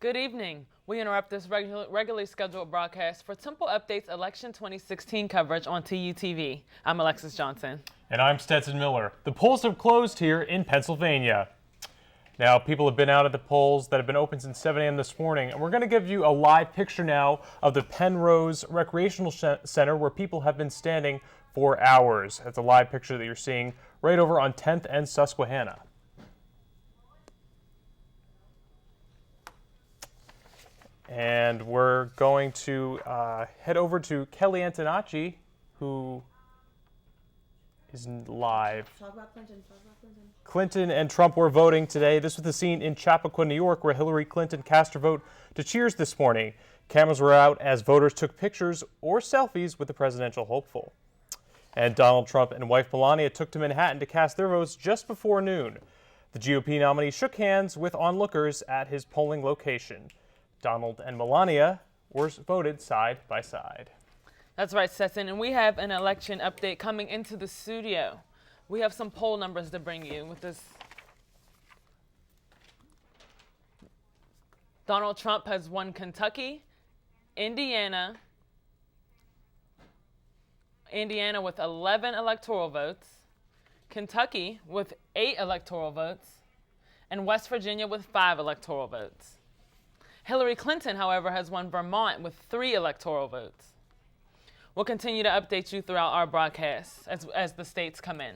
Good evening. We interrupt this regularly scheduled broadcast for Temple Update's Election 2016 coverage on TUTV. I'm Alexis Johnson. And I'm Stetson Miller. The polls have closed here in Pennsylvania. Now, people have been out at the polls that have been open since 7 a.m. this morning, and we're going to give you a live picture now of the Penrose Recreational Center where people have been standing for hours. That's a live picture that you're seeing right over on 10th and Susquehanna. And we're going to head over to Kelly Antonacci, who is live. Talk about Clinton. Clinton and Trump were voting today. This was the scene in Chappaqua, New York, where Hillary Clinton cast her vote to Cheers this morning. Cameras were out as voters took pictures or selfies with the presidential hopeful. And Donald Trump and wife Melania took to Manhattan to cast their votes just before noon. The GOP nominee shook hands with onlookers at his polling location. Donald and Melania were voted side by side. That's right, Stetson, and we have an election update coming into the studio. We have some poll numbers to bring you with this. Donald Trump has won Kentucky, Indiana with 11 electoral votes, Kentucky with 8 electoral votes, and West Virginia with 5 electoral votes. Hillary Clinton, however, has won Vermont with 3 electoral votes. We'll continue to update you throughout our broadcasts as the states come in.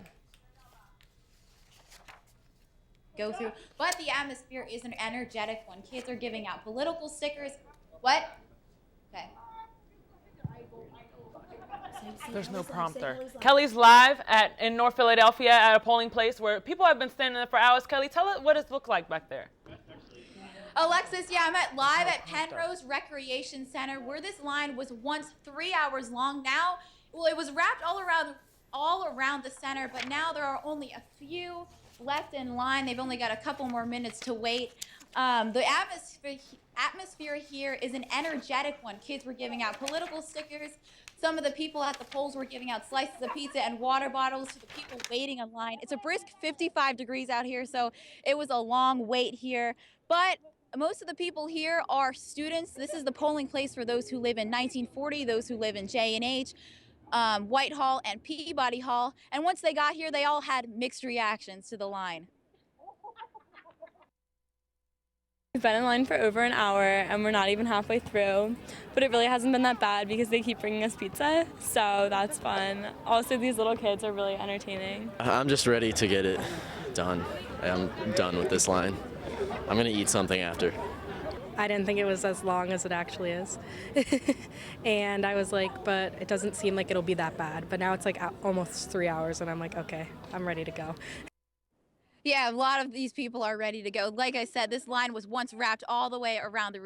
Go through, but the atmosphere is an energetic one. Kids are giving out political stickers. What? Okay. There's no prompter. Kelly's live in North Philadelphia at a polling place where people have been standing there for hours. Kelly, tell us what it looks like back there. Alexis, yeah, I'm live at Penrose Recreation Center, where this line was once 3 hours long. Now, well, it was wrapped all around the center, but now there are only a few left in line. They've only got a couple more minutes to wait. The atmosphere here is an energetic one. Kids were giving out political stickers. Some of the people at the polls were giving out slices of pizza and water bottles to the people waiting in line. It's a brisk 55 degrees out here, so it was a long wait here. But most of the people here are students. This is the polling place for those who live in 1940, those who live in J&H, Whitehall, and Peabody Hall. And once they got here, they all had mixed reactions to the line. We've been in line for over an hour and we're not even halfway through, but it really hasn't been that bad because they keep bringing us pizza, so that's fun. Also, these little kids are really entertaining. I'm just ready to get it done. I'm done with this line. I'm going to eat something after. I didn't think it was as long as it actually is. And I was like, but it doesn't seem like it'll be that bad. But now it's like almost 3 hours and I'm like, okay, I'm ready to go. Yeah, a lot of these people are ready to go. Like I said, this line was once wrapped all the way around the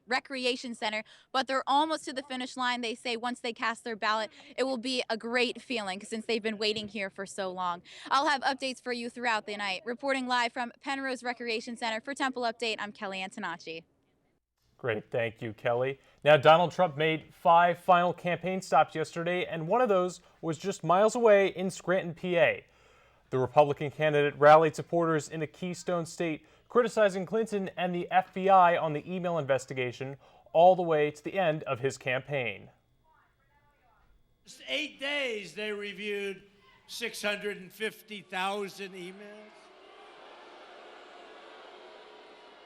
recreation center, but they're almost to the finish line. They say once they cast their ballot, it will be a great feeling since they've been waiting here for so long. I'll have updates for you throughout the night. Reporting live from Penrose Recreation Center for Temple Update, I'm Kelly Antonacci. Great, thank you, Kelly. Now, Donald Trump made 5 final campaign stops yesterday, and one of those was just miles away in Scranton, PA. The Republican candidate rallied supporters in the Keystone State, criticizing Clinton and the FBI on the email investigation all the way to the end of his campaign. Just 8 days, they reviewed 650,000 emails.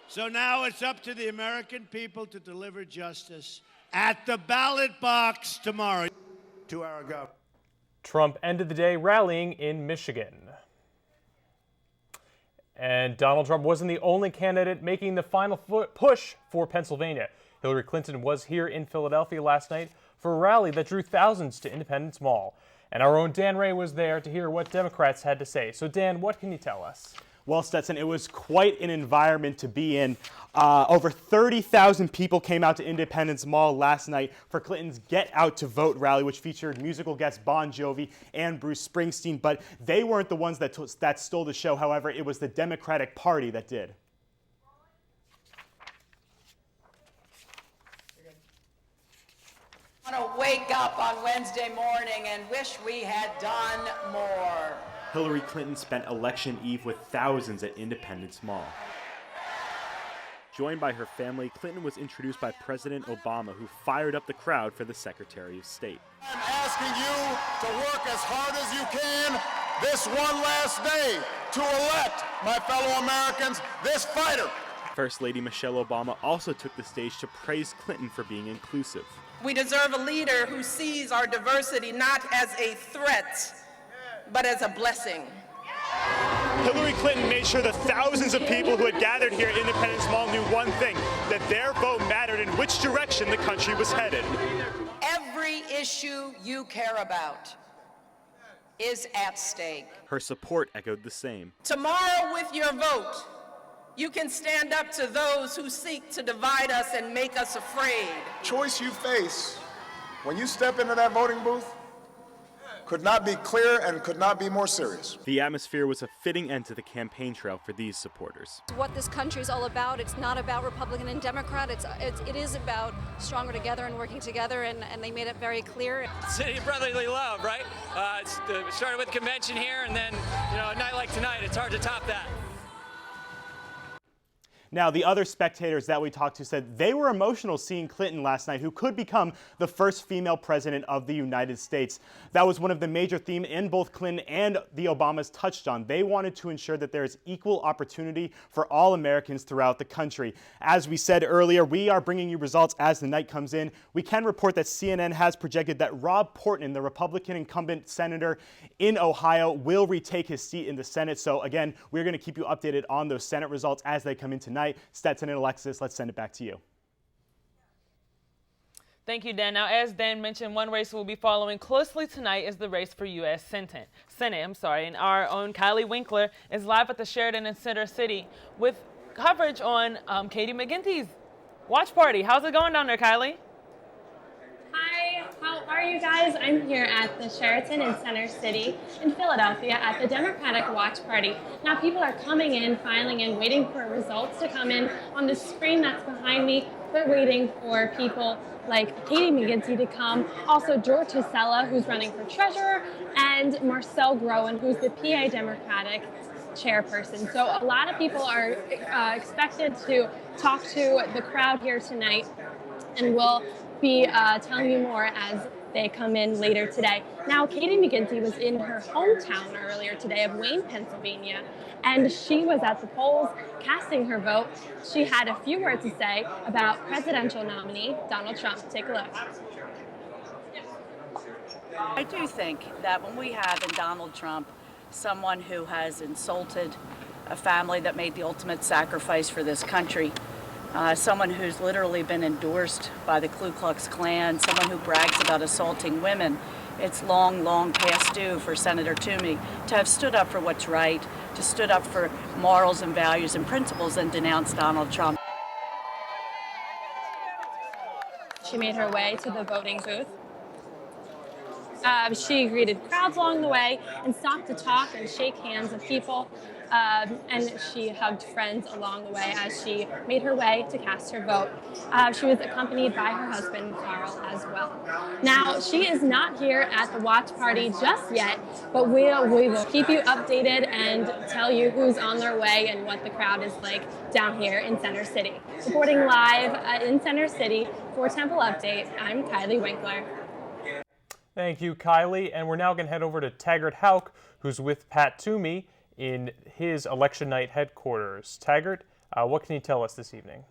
So now it's up to the American people to deliver justice at the ballot box tomorrow. 2 hours ago. Trump ended the day rallying in Michigan. And Donald Trump wasn't the only candidate making the final push for Pennsylvania. Hillary Clinton was here in Philadelphia last night for a rally that drew thousands to Independence Mall. And our own Dan Ray was there to hear what Democrats had to say. So Dan, what can you tell us? Well, Stetson, it was quite an environment to be in. Over 30,000 people came out to Independence Mall last night for Clinton's Get Out to Vote rally, which featured musical guests Bon Jovi and Bruce Springsteen. But they weren't the ones that stole the show. However, it was the Democratic Party that did. I want to wake up on Wednesday morning and wish we had done more. Hillary Clinton spent election eve with thousands at Independence Mall. Joined by her family, Clinton was introduced by President Obama, who fired up the crowd for the Secretary of State. I'm asking you to work as hard as you can this one last day to elect, my fellow Americans, this fighter. First Lady Michelle Obama also took the stage to praise Clinton for being inclusive. We deserve a leader who sees our diversity not as a threat, but as a blessing. Hillary Clinton made sure the thousands of people who had gathered here at Independence Mall knew one thing, that their vote mattered in which direction the country was headed. Every issue you care about is at stake. Her support echoed the same. Tomorrow, with your vote, you can stand up to those who seek to divide us and make us afraid. Choice you face when you step into that voting booth could not be clearer and could not be more serious. The atmosphere was a fitting end to the campaign trail for these supporters. What this country is all about, it's not about Republican and Democrat, it is about stronger together and working together, and they made it very clear. City of brotherly love, right? It started with convention here, and then, a night like tonight, it's hard to top that. Now, the other spectators that we talked to said they were emotional seeing Clinton last night, who could become the first female president of the United States. That was one of the major themes in both Clinton and the Obamas touched on. They wanted to ensure that there is equal opportunity for all Americans throughout the country. As we said earlier, we are bringing you results as the night comes in. We can report that CNN has projected that Rob Portman, the Republican incumbent senator in Ohio, will retake his seat in the Senate. So again, we're going to keep you updated on those Senate results as they come in tonight. Stetson and Alexis, let's send it back to you. Thank you, Dan. Now, as Dan mentioned, one race we'll be following closely tonight is the race for U.S. Senate. And our own Kylie Winkler is live at the Sheraton in Center City with coverage on Katie McGinty's watch party. How's it going down there, Kylie? Hi, how are you guys? I'm here at the Sheraton in Center City in Philadelphia at the Democratic Watch Party. Now people are coming in, filing in, waiting for results to come in. On the screen that's behind me, they're waiting for people like Katie McGinty to come, also George Husella, who's running for treasurer, and Marcel Groen, who's the PA Democratic chairperson. So a lot of people are expected to talk to the crowd here tonight, and we'll be telling you more as they come in later today. Now, Katie McGinty was in her hometown earlier today of Wayne, Pennsylvania, and she was at the polls casting her vote. She had a few words to say about presidential nominee Donald Trump. Take a look. I do think that when we have in Donald Trump someone who has insulted a family that made the ultimate sacrifice for this country, someone who's literally been endorsed by the Ku Klux Klan, someone who brags about assaulting women, it's long, long past due for Senator Toomey to have stood up for what's right, to stood up for morals and values and principles and denounced Donald Trump. She made her way to the voting booth. She greeted crowds along the way and stopped to talk and shake hands with people. And she hugged friends along the way as she made her way to cast her vote. She was accompanied by her husband, Carl, as well. Now, she is not here at the watch party just yet, but we will keep you updated and tell you who's on their way and what the crowd is like down here in Center City. Reporting live in Center City for Temple Update, I'm Kylie Winkler. Thank you, Kylie. And we're now going to head over to Taggart Houck, who's with Pat Toomey in his election night headquarters. Taggart, what can you tell us this evening?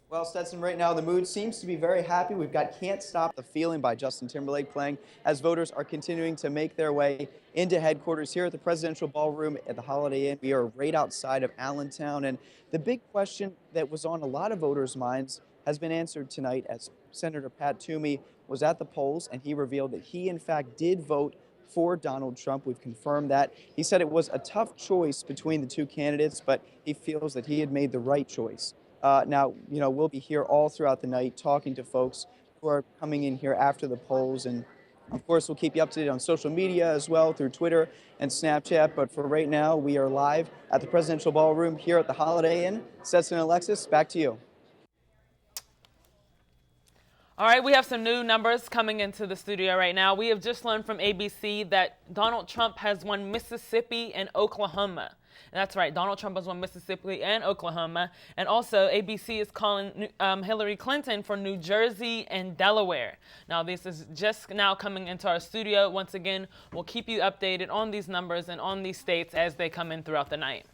Well, Stetson, right now the mood seems to be very happy. We've got Can't Stop the Feeling by Justin Timberlake playing as voters are continuing to make their way into headquarters here at the Presidential Ballroom at the Holiday Inn. We are right outside of Allentown, and the big question that was on a lot of voters' minds has been answered tonight as Senator Pat Toomey was at the polls, and he revealed that he, in fact, did vote for Donald Trump. We've confirmed that. He said it was a tough choice between the two candidates, but he feels that he had made the right choice. Now, we'll be here all throughout the night talking to folks who are coming in here after the polls. And, of course, we'll keep you up to date on social media as well through Twitter and Snapchat. But for right now, we are live at the Presidential Ballroom here at the Holiday Inn. Stetson and Alexis, back to you. All right, we have some new numbers coming into the studio right now. We have just learned from ABC that Donald Trump has won Mississippi and Oklahoma. And that's right, Donald Trump has won Mississippi and Oklahoma. And also, ABC is calling Hillary Clinton for New Jersey and Delaware. Now, this is just now coming into our studio. Once again, we'll keep you updated on these numbers and on these states as they come in throughout the night.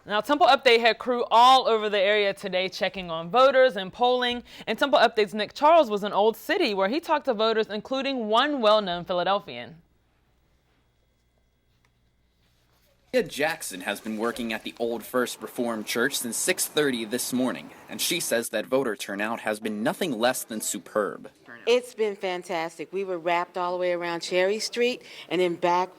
Now, Temple Update had crew all over the area today checking on voters and polling. And Temple Update's Nick Charles was in Old City where he talked to voters, including one well-known Philadelphian. Jackson has been working at the Old First Reformed Church since 6:30 this morning, and she says that voter turnout has been nothing less than superb. It's been fantastic. We were wrapped all the way around Cherry Street and then back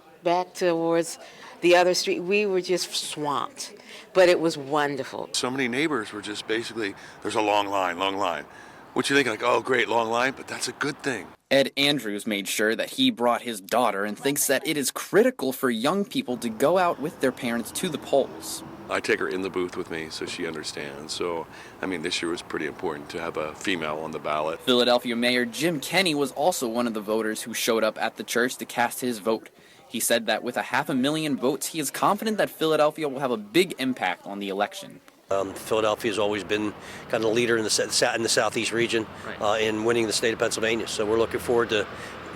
towards the other street. We were just swamped, but it was wonderful. So many neighbors were just basically, there's a long line. What you think, like, oh, great, long line, but that's a good thing. Ed Andrews made sure that he brought his daughter and thinks that it is critical for young people to go out with their parents to the polls. I take her in the booth with me so she understands. So, I mean, this year was pretty important to have a female on the ballot. Philadelphia Mayor Jim Kenney was also one of the voters who showed up at the church to cast his vote. He said that with 500,000 votes, he is confident that Philadelphia will have a big impact on the election. Philadelphia has always been kind of the leader in the Southeast region in winning the state of Pennsylvania. So we're looking forward to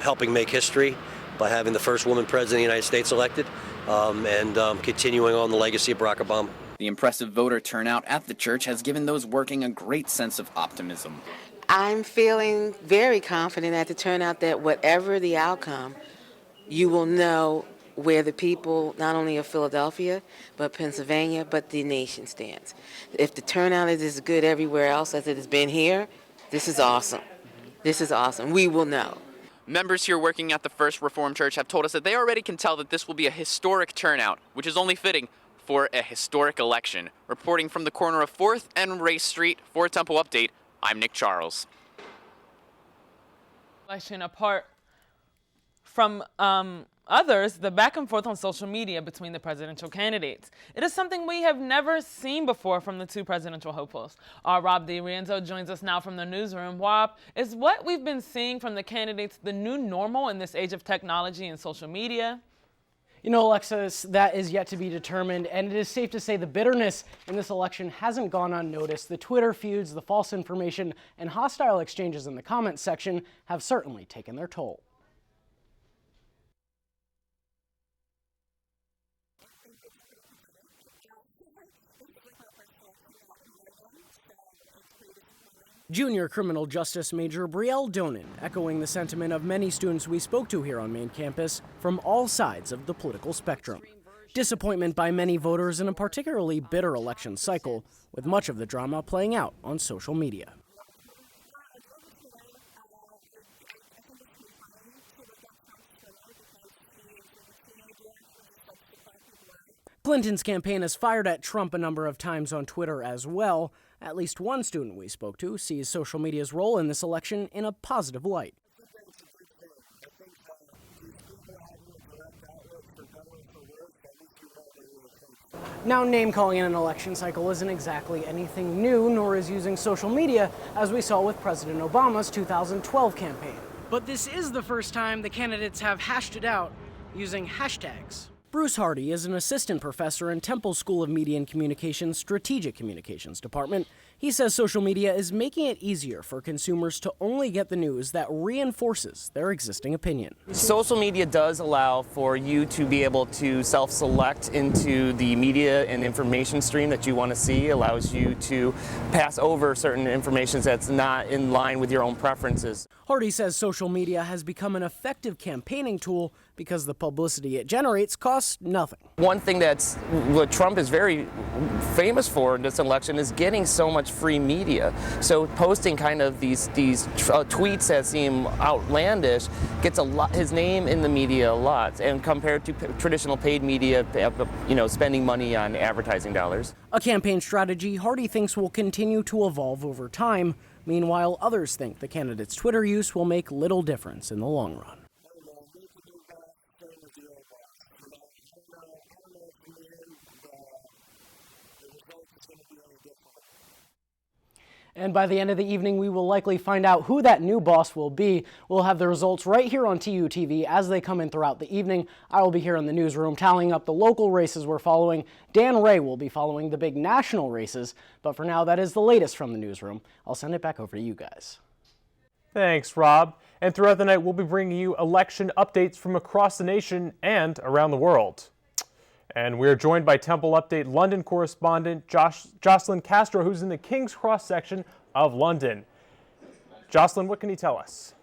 helping make history by having the first woman president of the United States elected and continuing on the legacy of Barack Obama. The impressive voter turnout at the church has given those working a great sense of optimism. I'm feeling very confident at the turnout that whatever the outcome, you will know where the people, not only of Philadelphia, but Pennsylvania, but the nation stands. If the turnout is as good everywhere else as it has been here, this is awesome. This is awesome. We will know. Members here working at the First Reformed Church have told us that they already can tell that this will be a historic turnout, which is only fitting for a historic election. Reporting from the corner of 4th and Race Street for Temple Update, I'm Nick Charles. Election apart from others, the back and forth on social media between the presidential candidates. It is something we have never seen before from the two presidential hopefuls. Our Rob DiRienzo joins us now from the newsroom. Rob, is what we've been seeing from the candidates the new normal in this age of technology and social media? You know, Alexis, that is yet to be determined, and it is safe to say the bitterness in this election hasn't gone unnoticed. The Twitter feuds, the false information, and hostile exchanges in the comments section have certainly taken their toll. Junior criminal justice major Brielle Donin echoing the sentiment of many students we spoke to here on main campus from all sides of the political spectrum. Disappointment by many voters in a particularly bitter election cycle, with much of the drama playing out on social media. Clinton's campaign has fired at Trump a number of times on Twitter as well. At least one student we spoke to sees social media's role in this election in a positive light. Now, name-calling in an election cycle isn't exactly anything new, nor is using social media, as we saw with President Obama's 2012 campaign. But this is the first time the candidates have hashed it out using hashtags. Bruce Hardy is an assistant professor in Temple School of Media and Communications Strategic Communications Department. He says social media is making it easier for consumers to only get the news that reinforces their existing opinion. Social media does allow for you to be able to self-select into the media and information stream that you want to see, allows you to pass over certain information that's not in line with your own preferences. Hardy says social media has become an effective campaigning tool because the publicity it generates costs nothing. One thing that's what Trump is very famous for in this election is getting so much free media. So posting kind of these tweets that seem outlandish gets his name in the media a lot, and compared to traditional paid media, spending money on advertising dollars. A campaign strategy Hardy thinks will continue to evolve over time. Meanwhile, others think the candidate's Twitter use will make little difference in the long run. And by the end of the evening, we will likely find out who that new boss will be. We'll have the results right here on TUTV as they come in throughout the evening. I will be here in the newsroom tallying up the local races we're following. Dan Ray will be following the big national races. But for now, that is the latest from the newsroom. I'll send it back over to you guys. Thanks, Rob. And throughout the night, we'll be bringing you election updates from across the nation and around the world. And we're joined by Temple Update London correspondent Jocelyn Castro, who's in the King's Cross section of London. Jocelyn, what can you tell us?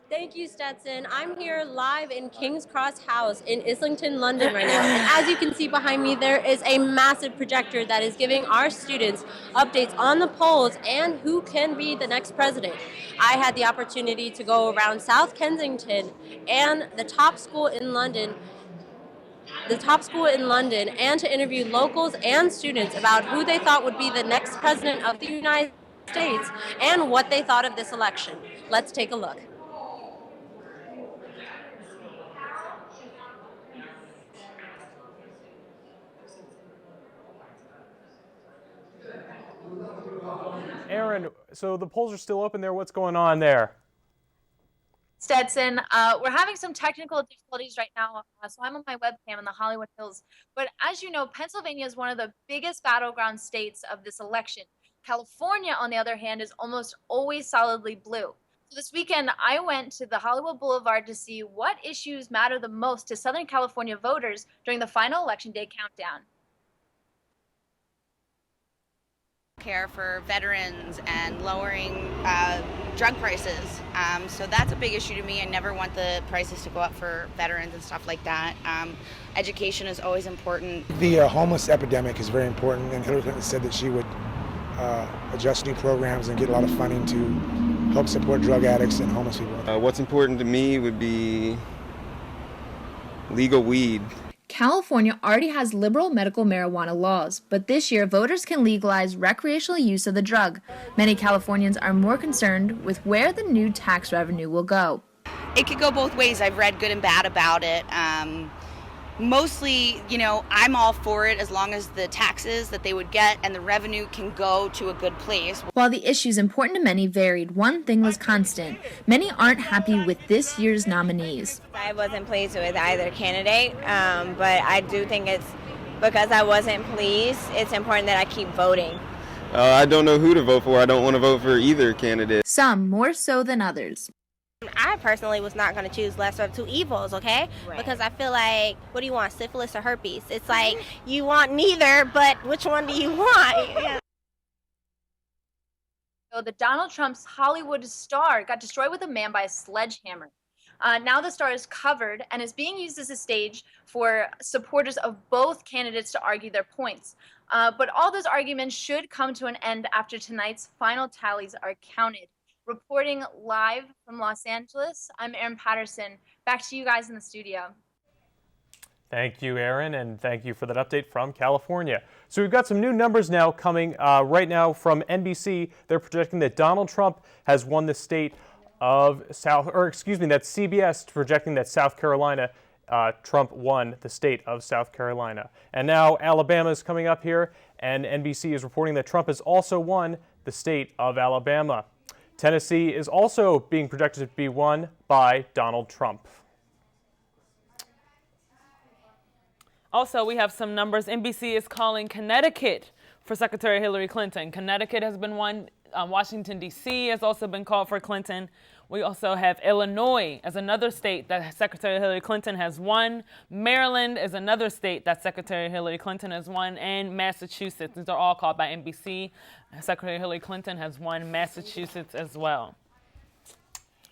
Thank you, Stetson. I'm here live in King's Cross House in Islington, London right now. And as you can see behind me, there is a massive projector that is giving our students updates on the polls and who can be the next president. I had the opportunity to go around South Kensington and the top school in London and to interview locals and students about who they thought would be the next president of the United States and what they thought of this election. Let's take a look. Aaron, so the polls are still open there. What's going on there? Stetson, we're having some technical difficulties right now, so I'm on my webcam in the Hollywood Hills. But as you know, Pennsylvania is one of the biggest battleground states of this election. California, on the other hand, is almost always solidly blue. So this weekend, I went to the Hollywood Boulevard to see what issues matter the most to Southern California voters during the final Election Day countdown. Care for veterans and lowering drug prices. So that's a big issue to me. I never want the prices to go up for veterans and stuff like that. Education is always important. The homeless epidemic is very important, and Hillary Clinton said that she would adjust new programs and get a lot of funding to help support drug addicts and homeless people. What's important to me would be legal weed. California already has liberal medical marijuana laws, but this year voters can legalize recreational use of the drug. Many Californians are more concerned with where the new tax revenue will go. It could go both ways. I've read good and bad about it. Mostly, I'm all for it as long as the taxes that they would get and the revenue can go to a good place. While the issues important to many varied, one thing was constant. Many aren't happy with this year's nominees. I wasn't pleased with either candidate, but I do think it's because I wasn't pleased, it's important that I keep voting. I don't know who to vote for. I don't want to vote for either candidate. Some more so than others. I personally was not going to choose lesser of two evils, okay? Right. Because I feel like, what do you want, syphilis or herpes? It's like, you want neither, but which one do you want? Yeah. So the Donald Trump's Hollywood star got destroyed with a man by a sledgehammer. Now the star is covered and is being used as a stage for supporters of both candidates to argue their points. But all those arguments should come to an end after tonight's final tallies are counted. Reporting live from Los Angeles, I'm Erin Patterson. Back to you guys in the studio. Thank you, Erin, and thank you for that update from California. So we've got some new numbers now coming right now from NBC. They're projecting that Donald Trump has won the state of that's CBS projecting that South Carolina, Trump won the state of South Carolina. And now Alabama is coming up here, and NBC is reporting that Trump has also won the state of Alabama. Tennessee is also being projected to be won by Donald Trump. Also, we have some numbers. NBC is calling Connecticut for Secretary Hillary Clinton. Connecticut has been won. Washington, D.C. has also been called for Clinton. We also have Illinois as another state that Secretary Hillary Clinton has won. Maryland is another state that Secretary Hillary Clinton has won. And Massachusetts. These are all called by NBC. Secretary Hillary Clinton has won Massachusetts as well.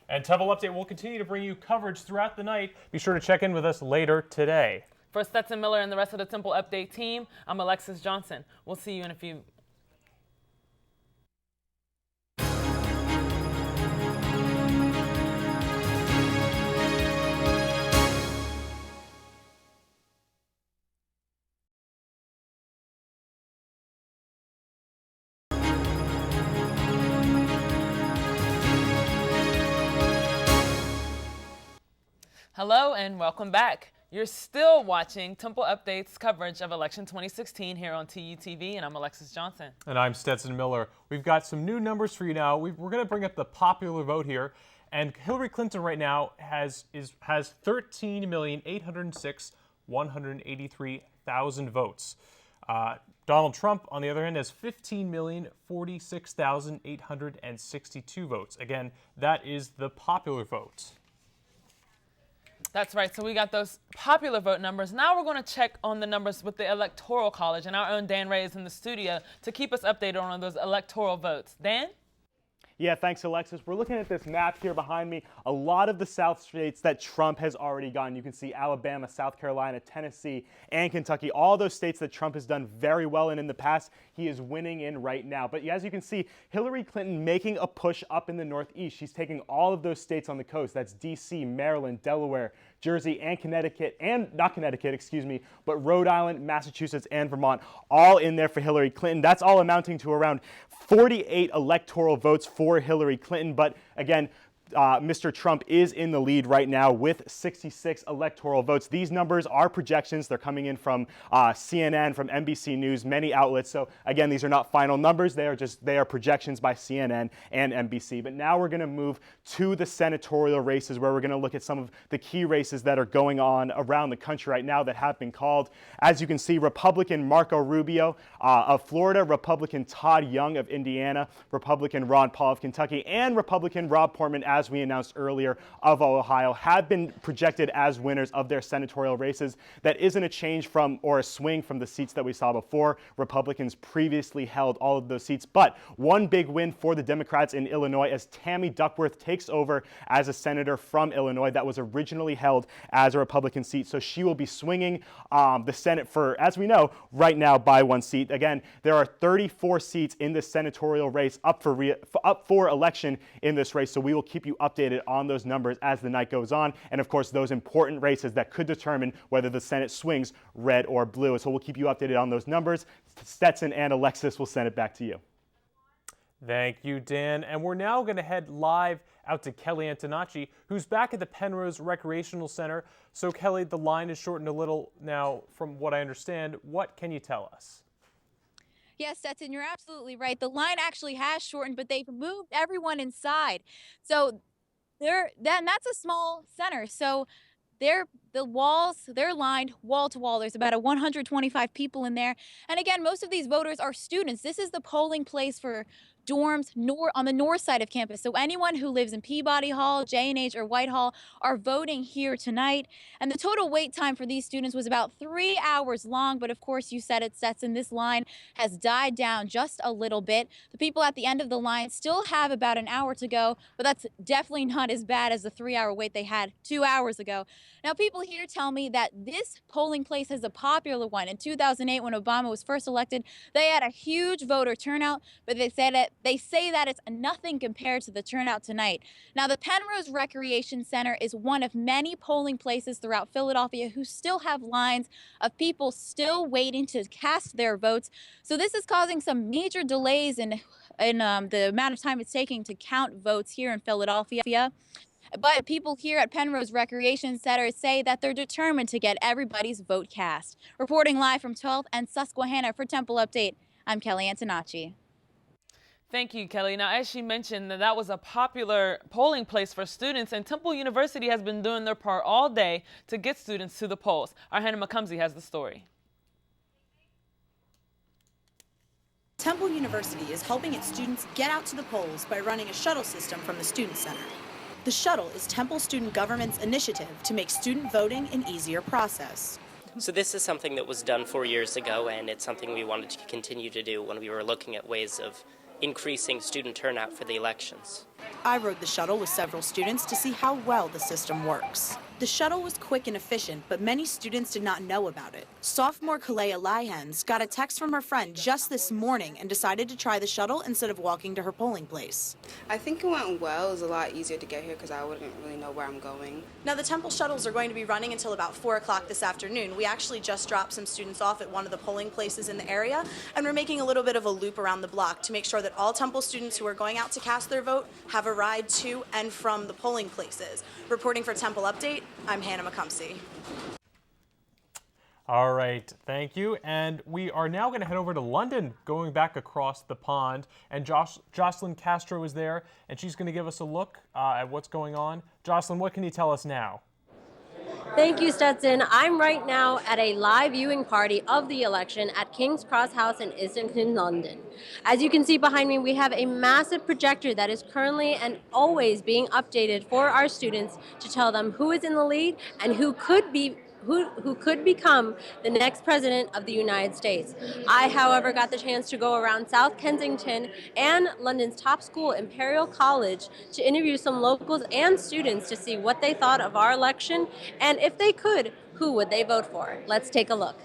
And Temple Update will continue to bring you coverage throughout the night. Be sure to check in with us later today. For Stetson Miller and the rest of the Temple Update team, I'm Alexis Johnson. We'll see you in a few. Hello and welcome back. You're still watching Temple Updates coverage of election 2016 here on TUTV, and I'm Alexis Johnson. And I'm Stetson Miller. We've got some new numbers for you now. We're going to bring up the popular vote here, and Hillary Clinton right now has 13,806,183,000 votes. Donald Trump, on the other hand, has 15,046,862 votes. Again, that is the popular vote. That's right. So we got those popular vote numbers. Now we're going to check on the numbers with the Electoral College, and our own Dan Ray is in the studio to keep us updated on those electoral votes. Dan? Yeah, thanks, Alexis. We're looking at this map here behind me. A lot of the South states that Trump has already gotten. You can see Alabama, South Carolina, Tennessee, and Kentucky. All those states that Trump has done very well in the past, he is winning in right now. But as you can see, Hillary Clinton making a push up in the Northeast. She's taking all of those states on the coast. That's D.C., Maryland, Delaware, Jersey, and Connecticut, and not Connecticut, excuse me, but Rhode Island, Massachusetts, and Vermont, all in there for Hillary Clinton. That's all amounting to around 48 electoral votes for Hillary Clinton. But again, Mr. Trump is in the lead right now with 66 electoral votes. These numbers are projections. They're coming in from CNN, from NBC News, many outlets. So again, these are not final numbers. They are projections by CNN and NBC. But now we're going to move to the senatorial races, where we're going to look at some of the key races that are going on around the country right now that have been called. As you can see, Republican Marco Rubio of Florida, Republican Todd Young of Indiana, Republican Ron Paul of Kentucky, and Republican Rob Portman, as we announced earlier, of Ohio, have been projected as winners of their senatorial races. That isn't a change from or a swing from the seats that we saw before. Republicans previously held all of those seats, but one big win for the Democrats in Illinois as Tammy Duckworth takes over as a senator from Illinois that was originally held as a Republican seat. So she will be swinging the Senate for, as we know, right now by one seat. Again, there are 34 seats in this senatorial race up for election in this race. So we will keep you updated on those numbers as the night goes on. And of course, those important races that could determine whether the Senate swings red or blue. So we'll keep you updated on those numbers. Stetson and Alexis will send it back to you. Thank you, Dan. And we're now going to head live out to Kelly Antonacci, who's back at the Penrose Recreational Center. So Kelly, the line is shortened a little now from what I understand. What can you tell us? Yes, Stetson, you're absolutely right. The line actually has shortened, but they've moved everyone inside. So that's a small center. So the walls, they're lined wall to wall. There's about 125 people in there. And again, most of these voters are students. This is the polling place for dorms on the north side of campus. So anyone who lives in Peabody Hall, J&H, or Whitehall are voting here tonight. And the total wait time for these students was about 3 hours long. But of course, you said it, Stetson, this line has died down just a little bit. The people at the end of the line still have about an hour to go, but that's definitely not as bad as the 3-hour wait they had 2 hours ago. Now, people here tell me that this polling place is a popular one. In 2008, when Obama was first elected, they had a huge voter turnout, but they say that it's nothing compared to the turnout tonight. Now, the Penrose Recreation Center is one of many polling places throughout Philadelphia who still have lines of people still waiting to cast their votes. So this is causing some major delays in the amount of time it's taking to count votes here in Philadelphia. But people here at Penrose Recreation Center say that they're determined to get everybody's vote cast. Reporting live from 12th and Susquehanna for Temple Update, I'm Kelly Antonacci. Thank you, Kelly. Now, as she mentioned, that was a popular polling place for students, and Temple University has been doing their part all day to get students to the polls. Our Hannah McCumsey has the story. Temple University is helping its students get out to the polls by running a shuttle system from the Student Center. The shuttle is Temple Student Government's initiative to make student voting an easier process. So this is something that was done 4 years ago, and it's something we wanted to continue to do when we were looking at ways of increasing student turnout for the elections. I rode the shuttle with several students to see how well the system works. The shuttle was quick and efficient, but many students did not know about it. Sophomore Kalea Lyhens got a text from her friend just this morning and decided to try the shuttle instead of walking to her polling place. I think it went well. It was a lot easier to get here because I wouldn't really know where I'm going. Now, the Temple shuttles are going to be running until about 4 o'clock this afternoon. We actually just dropped some students off at one of the polling places in the area, and we're making a little bit of a loop around the block to make sure that all Temple students who are going out to cast their vote have a ride to and from the polling places. Reporting for Temple Update, I'm Hannah McCumsey. All right, thank you. And we are now going to head over to London, going back across the pond. And Jocelyn Castro is there, and she's going to give us a look at what's going on. Jocelyn, what can you tell us now? Thank you, Stetson. I'm right now at a live viewing party of the election at King's Cross House in Islington, London. As you can see behind me, we have a massive projector that is currently and always being updated for our students to tell them who is in the lead and who could become the next president of the United States. I, however, got the chance to go around South Kensington and London's top school, Imperial College, to interview some locals and students to see what they thought of our election, and if they could, who would they vote for? Let's take a look.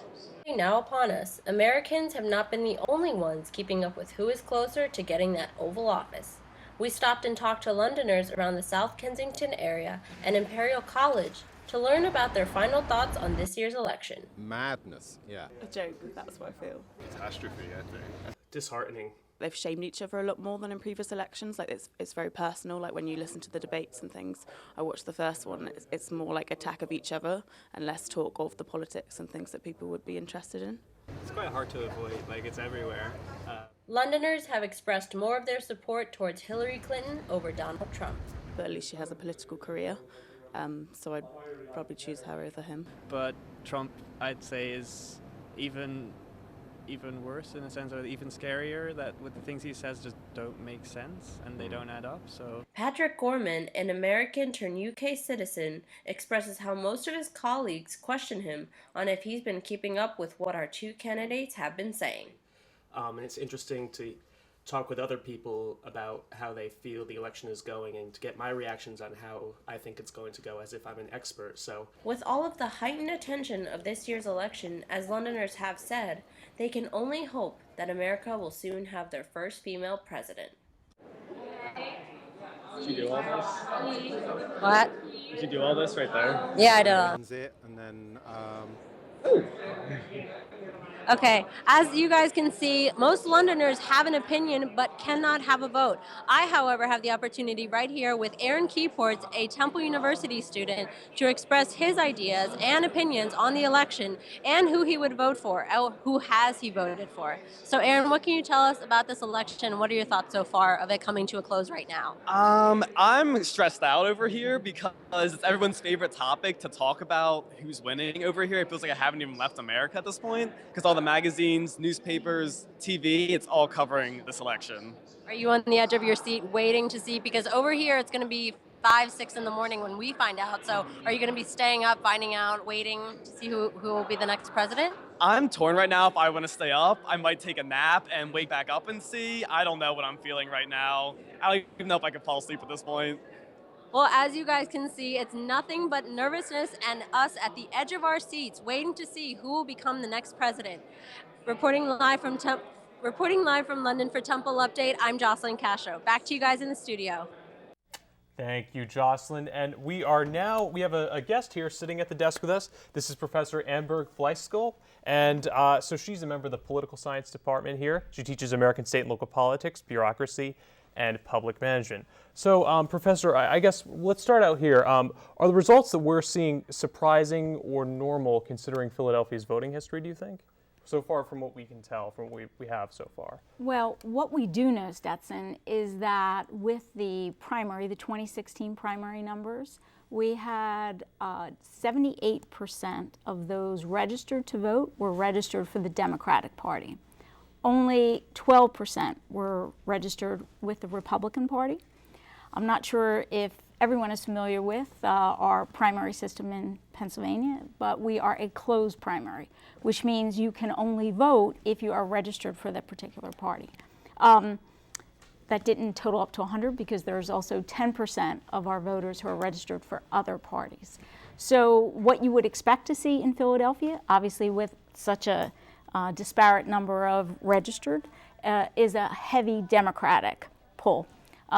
Now upon us, Americans have not been the only ones keeping up with who is closer to getting that Oval Office. We stopped and talked to Londoners around the South Kensington area and Imperial College to learn about their final thoughts on this year's election. Madness, yeah. A joke, that's what I feel. Catastrophe, I think. Disheartening. They've shamed each other a lot more than in previous elections. Like it's very personal. Like when you listen to the debates and things, I watched the first one. It's more like attack of each other and less talk of the politics and things that people would be interested in. It's quite hard to avoid. Like it's everywhere. Londoners have expressed more of their support towards Hillary Clinton over Donald Trump. But at least she has a political career, so I'd probably choose her over him. But Trump, I'd say, is even worse in a sense, or even scarier, that with the things he says just don't make sense and they don't add up. So Patrick Gorman, an American turned UK citizen, expresses how most of his colleagues question him on if he's been keeping up with what our two candidates have been saying. and it's interesting to talk with other people about how they feel the election is going and to get my reactions on how I think it's going to go as if I'm an expert. So with all of the heightened attention of this year's election, as Londoners have said, they can only hope that America will soon have their first female president. Did you do all this? What? Did you do all this right there? Yeah, I did. And then Okay, as you guys can see, most Londoners have an opinion but cannot have a vote. I, however, have the opportunity right here with Aaron Keyports, a Temple University student, to express his ideas and opinions on the election and who he would vote for, or who has he voted for. So Aaron, what can you tell us about this election? What are your thoughts so far of it coming to a close right now? I'm stressed out over here because it's everyone's favorite topic to talk about who's winning over here. It feels like I haven't even left America at this point because all the magazines, newspapers, TV, it's all covering this election. Are you on the edge of your seat waiting to see? Because over here it's going to be 5, 6 in the morning when we find out. So are you going to be staying up, finding out, waiting to see who will be the next president? I'm torn right now if I want to stay up. I might take a nap and wake back up and see. I don't know what I'm feeling right now. I don't even know if I could fall asleep at this point. Well, as you guys can see, it's nothing but nervousness and us at the edge of our seats waiting to see who will become the next president. Reporting live from London for Temple Update, I'm Jocelyn Castro. Back to you guys in the studio. Thank you, Jocelyn. And we have a guest here sitting at the desk with us. This is Professor Amberg Fleischkel. And so she's a member of the Political Science Department here. She teaches American state and local politics, bureaucracy, and public management. So, Professor, I guess let's start out here. Are the results that we're seeing surprising or normal considering Philadelphia's voting history, do you think? So far from what we can tell, from what we have so far? Well, what we do know, Stetson, is that with the primary, the 2016 primary numbers, we had 78% of those registered to vote were registered for the Democratic Party. Only 12% were registered with the Republican Party. I'm not sure if everyone is familiar with our primary system in Pennsylvania, but we are a closed primary, which means you can only vote if you are registered for that particular party. That didn't total up to 100 because there's also 10% of our voters who are registered for other parties. So what you would expect to see in Philadelphia, obviously with such a disparate number of registered, is a heavy Democratic pull.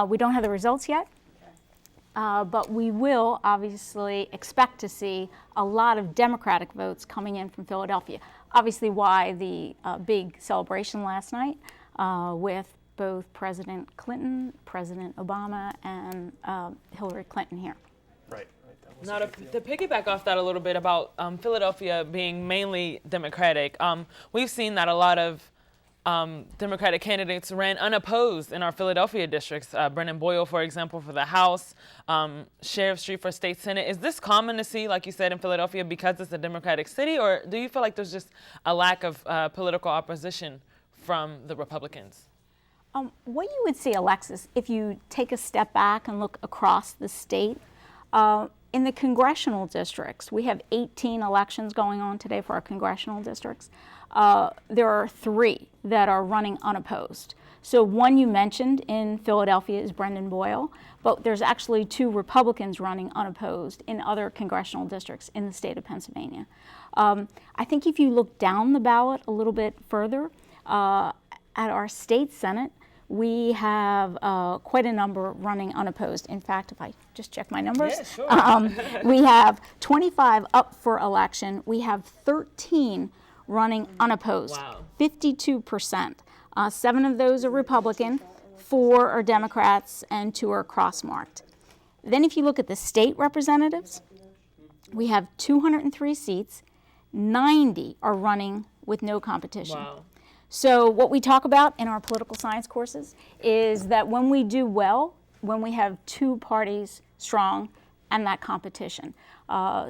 We don't have the results yet, but we will obviously expect to see a lot of Democratic votes coming in from Philadelphia. Obviously why the big celebration last night with both President Clinton, President Obama, and Hillary Clinton here. Right. Now, to piggyback off that a little bit about Philadelphia being mainly Democratic, we've seen that a lot of Democratic candidates ran unopposed in our Philadelphia districts. Brennan Boyle, for example, for the House, Sheriff Street for State Senate. Is this common to see, like you said, in Philadelphia because it's a Democratic city, or do you feel like there's just a lack of political opposition from the Republicans? What you would see, Alexis, if you take a step back and look across the state, in the congressional districts, we have 18 elections going on today for our congressional districts. There are 3 that are running unopposed. So one you mentioned in Philadelphia is Brendan Boyle, but there's actually 2 Republicans running unopposed in other congressional districts in the state of Pennsylvania. I think if you look down the ballot a little bit further, at our state Senate, we have quite a number running unopposed. In fact, if I just check my numbers, we have 25 up for election. We have 13 running unopposed, wow. 52%. 7 of those are Republican, 4 are Democrats, and 2 are cross-marked. Then if you look at the state representatives, we have 203 seats, 90 are running with no competition. Wow. So what we talk about in our political science courses is that when we do well, when we have 2 parties strong and that competition.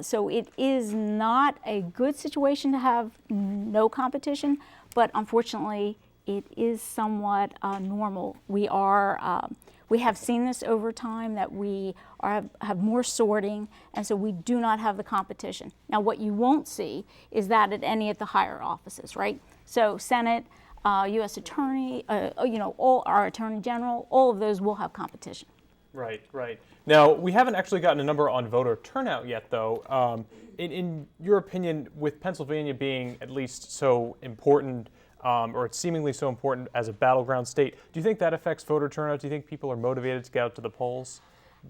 So it is not a good situation to have no competition, but unfortunately it is somewhat normal. We have seen this over time that we have more sorting, and so we do not have the competition. Now what you won't see is that at any of the higher offices, right? So Senate, U.S. Attorney, all our Attorney General, all of those will have competition. Right, right. Now, we haven't actually gotten a number on voter turnout yet, though. In your opinion, with Pennsylvania being at least so important, or it's seemingly so important as a battleground state, do you think that affects voter turnout? Do you think people are motivated to get out to the polls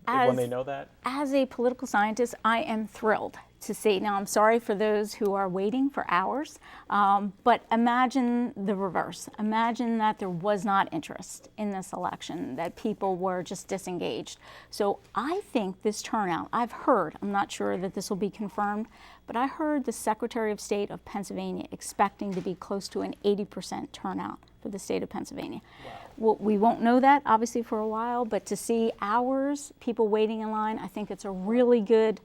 when they know that? As a political scientist, I am thrilled to see. Now, I'm sorry for those who are waiting for hours, but imagine the reverse. Imagine that there was not interest in this election, that people were just disengaged. So I think this turnout, I've heard, I'm not sure that this will be confirmed, but I heard the Secretary of State of Pennsylvania expecting to be close to an 80% turnout for the state of Pennsylvania. Wow. Well, we won't know that, obviously, for a while, but to see hours, people waiting in line, I think it's a really good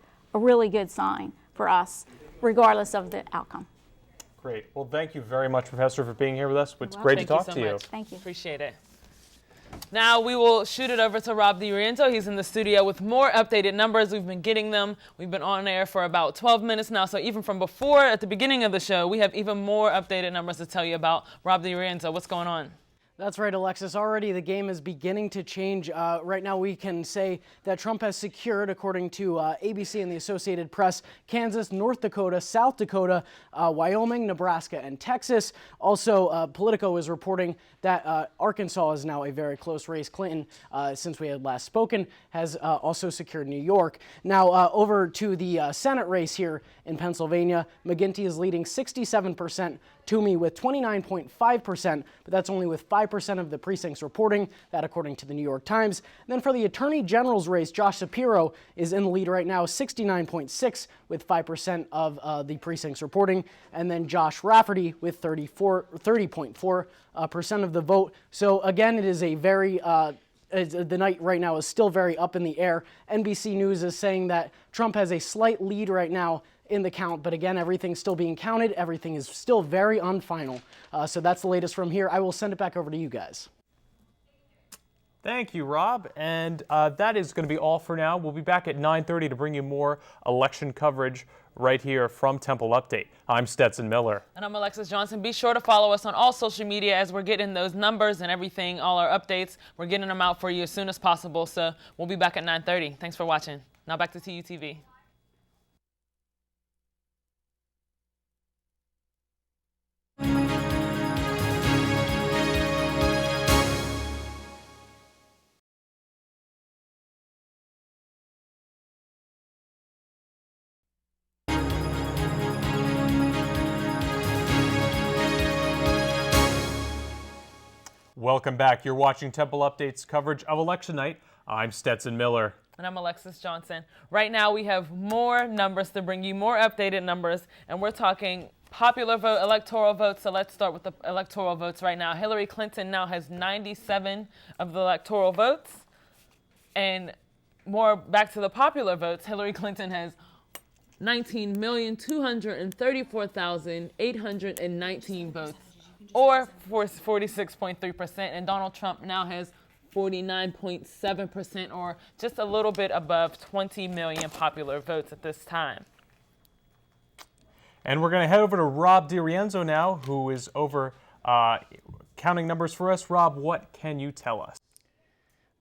sign for us, regardless of the outcome. Great. Well, thank you very much, Professor, for being here with us. It's great to talk to you. Thank you. Appreciate it. Now we will shoot it over to Rob DiRienzo. He's in the studio with more updated numbers. We've been getting them. We've been on air for about 12 minutes now, so even from before, at the beginning of the show, we have even more updated numbers to tell you about. Rob DiRienzo, what's going on? That's right, Alexis. Already the game is beginning to change. Right now we can say that Trump has secured, according to ABC and the Associated Press, Kansas, North Dakota, South Dakota, Wyoming, Nebraska, and Texas. Also, Politico is reporting that Arkansas is now a very close race. Clinton, since we had last spoken, has also secured New York. Now over to the Senate race here in Pennsylvania. McGinty is leading 67%. Toomey with 29.5%, but that's only with 5% of the precincts reporting, that according to the New York Times. And then for the Attorney General's race, Josh Shapiro is in the lead right now, 69.6% with 5% of the precincts reporting, and then Josh Rafferty with 30.4% of the vote. So again, it is a very the night right now is still very up in the air. NBC News is saying that Trump has a slight lead right now in the count, but again, everything's still being counted. Everything is still very unfinal. So that's the latest from here. I will send it back over to you guys. Thank you, Rob. And that is going to be all for now. We'll be back at 9:30 to bring you more election coverage right here from Temple Update. I'm Stetson Miller. And I'm Alexis Johnson. Be sure to follow us on all social media as we're getting those numbers and everything, all our updates. We're getting them out for you as soon as possible. So we'll be back at 9:30. Thanks for watching. Now back to TUTV. Welcome back. You're watching Temple Update's coverage of election night. I'm Stetson Miller. And I'm Alexis Johnson. Right now we have more numbers to bring you, more updated numbers, and we're talking popular vote, electoral votes. So let's start with the electoral votes right now. Hillary Clinton now has 97 of the electoral votes. And more back to the popular votes, Hillary Clinton has 19,234,819 votes, or 46.3%. And Donald Trump now has 49.7%, or just a little bit above 20 million popular votes at this time. And we're going to head over to Rob DiRienzo now, who is over counting numbers for us. Rob, what can you tell us?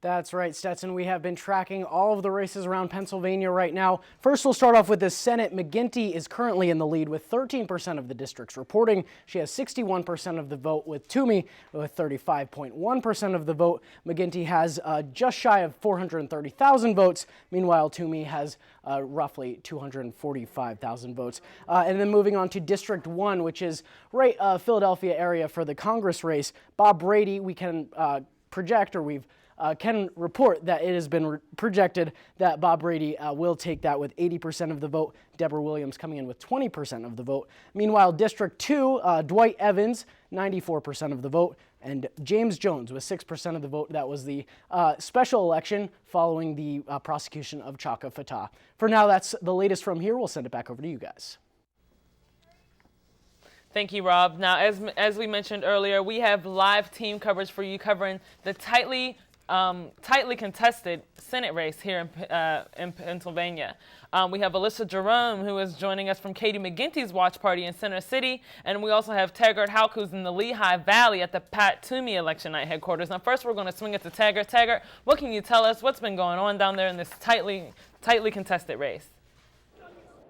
That's right, Stetson. We have been tracking all of the races around Pennsylvania right now. First, we'll start off with the Senate. McGuinty is currently in the lead with 13% of the districts reporting. She has 61% of the vote, with Toomey with 35.1% of the vote. McGuinty has just shy of 430,000 votes. Meanwhile, Toomey has roughly 245,000 votes. And then moving on to District 1, which is right Philadelphia area for the Congress race. Bob Brady, we can project, or we've can report that it has been projected that Bob Brady will take that with 80% of the vote. Deborah Williams coming in with 20% of the vote. Meanwhile, District 2, Dwight Evans, 94% of the vote, and James Jones with 6% of the vote. That was the special election following the prosecution of Chaka Fattah. For now, that's the latest from here. We'll send it back over to you guys. Thank you, Rob. Now, as we mentioned earlier, we have live team coverage for you covering the tightly contested Senate race here in Pennsylvania. We have Alyssa Jerome, who is joining us from Katie McGinty's watch party in Center City, and we also have Taggart Hauk, who's in the Lehigh Valley at the Pat Toomey election night headquarters. Now, first, we're going to swing it to Taggart. Taggart, what can you tell us? What's been going on down there in this tightly contested race?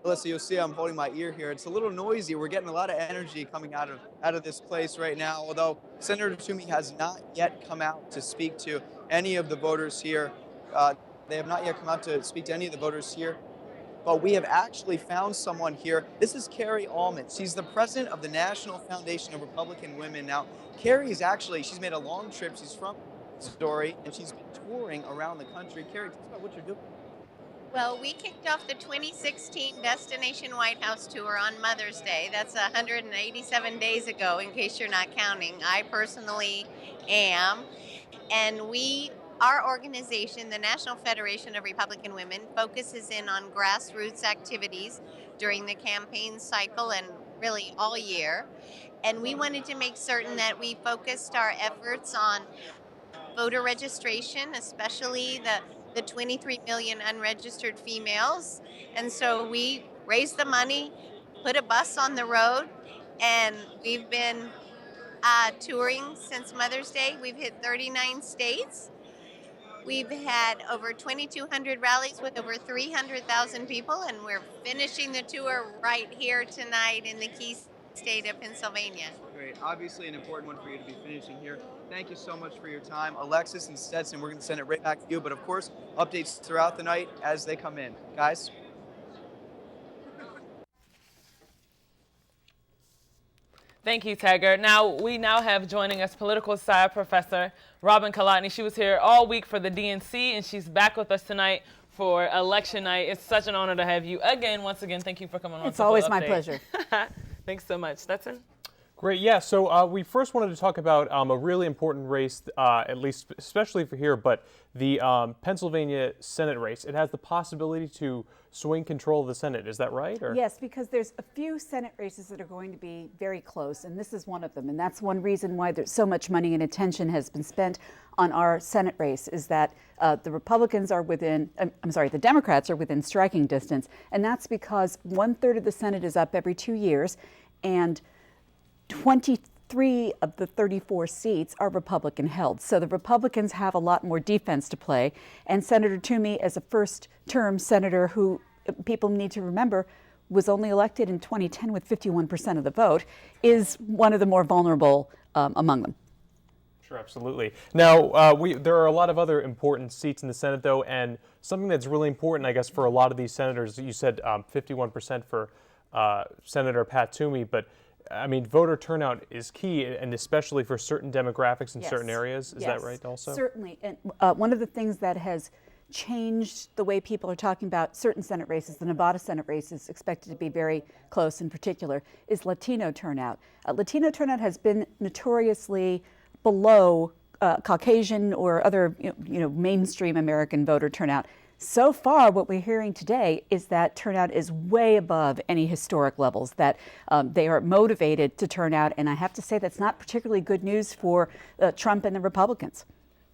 Alyssa, you'll see I'm holding my ear here. It's a little noisy. We're getting a lot of energy coming out of this place right now, although Senator Toomey has not yet come out to speak to any of the voters here. They have not yet come out to speak to any of the voters here. But we have actually found someone here. This is Carrie Allman. She's the president of the National Foundation of Republican Women. Now, Carrie is she's made a long trip. She's from Missouri, and she's been touring around the country. Carrie, tell us about what you're doing. Well, we kicked off the 2016 Destination White House tour on Mother's Day. That's 187 days ago, in case you're not counting. I personally am. And our organization, the National Federation of Republican Women, focuses in on grassroots activities during the campaign cycle and really all year. And we wanted to make certain that we focused our efforts on voter registration, especially the 23 million unregistered females. And so we raised the money, put a bus on the road, and we've been touring since Mother's Day. We've hit 39 states. We've had over 2,200 rallies with over 300,000 people, and we're finishing the tour right here tonight in the key state of Pennsylvania. Great. Obviously an important one for you to be finishing here. Thank you so much for your time. Alexis and Stetson, we're going to send it right back to you, but of course, updates throughout the night as they come in. Guys? Thank you, Taggart. We now have joining us political science professor Robin Kalatny. She was here all week for the DNC, and she's back with us tonight for election night. It's such an honor to have you again. Once again, thank you for coming on. It's always my pleasure. Thanks so much. Stetson? Great. Yeah. So we first wanted to talk about a really important race, at least especially for here, but the Pennsylvania Senate race. It has the possibility to swing control of the Senate. Is that right? Or? Yes, because there's a few Senate races that are going to be very close, and this is one of them. And that's one reason why there's so much money and attention has been spent on our Senate race, is that the Republicans are within, the Democrats are within striking distance. And that's because 1/3 of the Senate is up every 2 years, and 23 of the 34 seats are Republican held. So the Republicans have a lot more defense to play. And Senator Toomey, as a first-term senator who people need to remember was only elected in 2010 with 51% of the vote, is one of the more vulnerable among them. Sure, absolutely. Now, there are a lot of other important seats in the Senate, though, and something that's really important, I guess, for a lot of these senators, you said 51% for Senator Pat Toomey, but I mean, voter turnout is key, and especially for certain demographics in certain areas. Is that right also? Certainly. And one of the things that has changed the way people are talking about certain Senate races. The Nevada Senate race is expected to be very close in particular, is Latino turnout. Latino turnout has been notoriously below Caucasian or other mainstream American voter turnout. So far, what we're hearing today is that turnout is way above any historic levels, that they are motivated to turn out. And I have to say that's not particularly good news for Trump and the Republicans.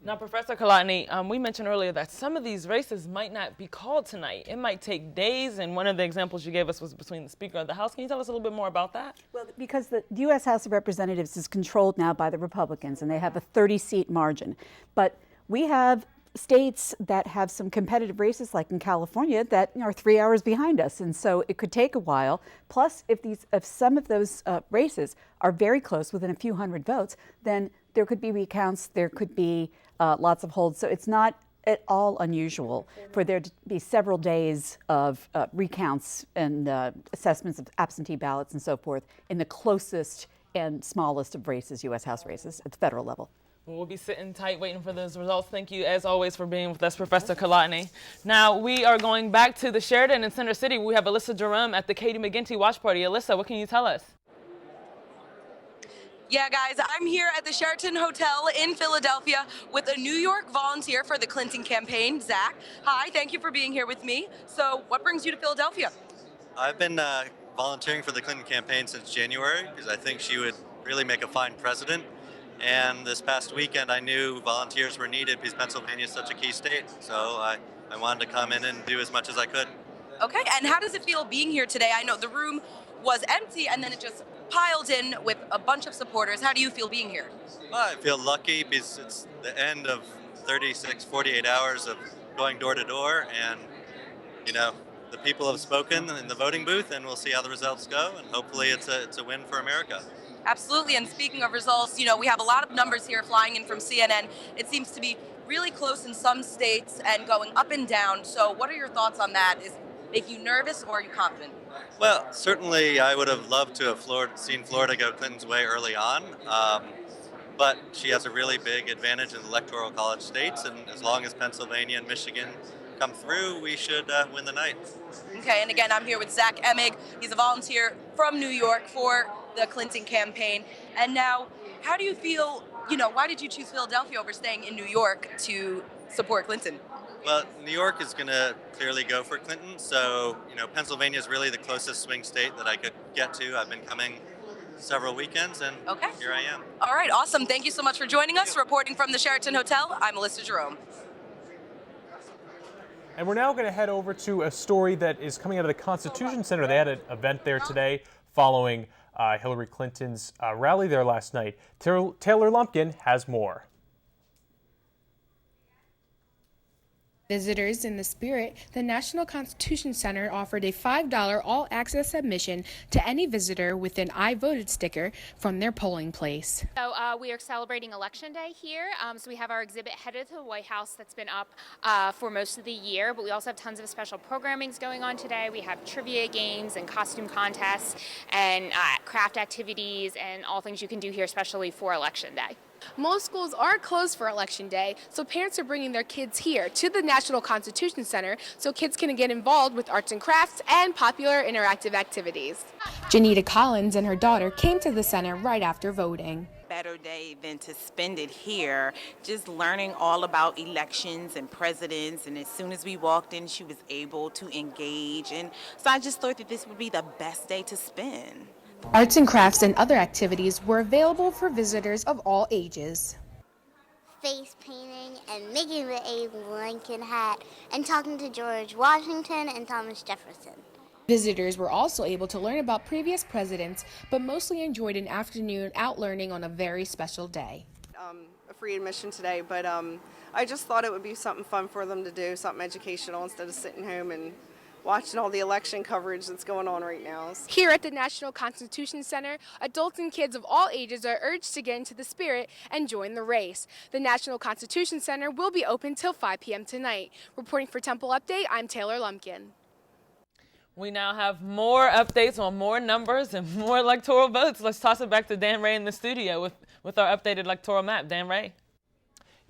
Now, Professor Kolotny, we mentioned earlier that some of these races might not be called tonight. It might take days, and one of the examples you gave us was between the Speaker of the House. Can you tell us a little bit more about that? Well, because the U.S. House of Representatives is controlled now by the Republicans, and they have a 30-seat margin. But we have states that have some competitive races, like in California, that are 3 hours behind us, and so it could take a while. Plus, if some of those races are very close, within a few hundred votes, then there could be recounts, there could be lots of holds. So it's not at all unusual for there to be several days of recounts and assessments of absentee ballots and so forth in the closest and smallest of races, U.S. House races at the federal level. We'll be sitting tight waiting for those results. Thank you, as always, for being with us, Professor Kolotny. Now, we are going back to the Sheraton in Center City. We have Alyssa Jerome at the Katie McGinty Watch Party. Alyssa, what can you tell us? Yeah, guys, I'm here at the Sheraton Hotel in Philadelphia with a New York volunteer for the Clinton campaign, Zach. Hi, thank you for being here with me. So what brings you to Philadelphia? I've been volunteering for the Clinton campaign since January because I think she would really make a fine president. And this past weekend, I knew volunteers were needed because Pennsylvania is such a key state. So I wanted to come in and do as much as I could. Okay, and how does it feel being here today? I know the room was empty and then it just piled in with a bunch of supporters. How do you feel being here? Well, I feel lucky because it's the end of 48 hours of going door to door, and the people have spoken in the voting booth, and we'll see how the results go, and hopefully it's a win for America. Absolutely, and speaking of results, we have a lot of numbers here flying in from CNN. It seems to be really close in some states and going up and down. So what are your thoughts on that? Is it making you nervous or are you confident? Well, certainly I would have loved to have seen Florida go Clinton's way early on, but she has a really big advantage in the Electoral College states, and as long as Pennsylvania and Michigan come through, we should win the night. Okay, and again, I'm here with Zach Emig. He's a volunteer from New York for the Clinton campaign. And now, how do you feel, why did you choose Philadelphia over staying in New York to support Clinton? Well, New York is going to clearly go for Clinton, so, Pennsylvania is really the closest swing state that I could get to. I've been coming several weekends, and here I am. All right, awesome. Thank you so much for joining us. Reporting from the Sheraton Hotel, I'm Alyssa Jerome. And we're now going to head over to a story that is coming out of the Constitution Center. They had an event there today following Hillary Clinton's rally there last night. Taylor Lumpkin has more. Visitors in the spirit, the National Constitution Center offered a $5 all-access admission to any visitor with an I voted sticker from their polling place. So we are celebrating Election Day here. So we have our exhibit headed to the White House that's been up for most of the year, but we also have tons of special programmings going on today. We have trivia games and costume contests and craft activities and all things you can do here, especially for Election Day. Most schools are closed for Election Day, so parents are bringing their kids here to the National Constitution Center so kids can get involved with arts and crafts and popular interactive activities. Janita Collins and her daughter came to the center right after voting. Better day than to spend it here, just learning all about elections and presidents, and as soon as we walked in, she was able to engage, and so I just thought that this would be the best day to spend. Arts and crafts and other activities were available for visitors of all ages. Face painting and making the Abe Lincoln hat and talking to George Washington and Thomas Jefferson. Visitors were also able to learn about previous presidents, but mostly enjoyed an afternoon out learning on a very special day. A free admission today, but I just thought it would be something fun for them to do, something educational instead of sitting home and watching all the election coverage that's going on right now. Here at the National Constitution Center, adults and kids of all ages are urged to get into the spirit and join the race. The National Constitution Center will be open till 5 p.m. tonight. Reporting for Temple Update, I'm Taylor Lumpkin. We now have more updates on more numbers and more electoral votes. Let's toss it back to Dan Ray in the studio with our updated electoral map. Dan Ray.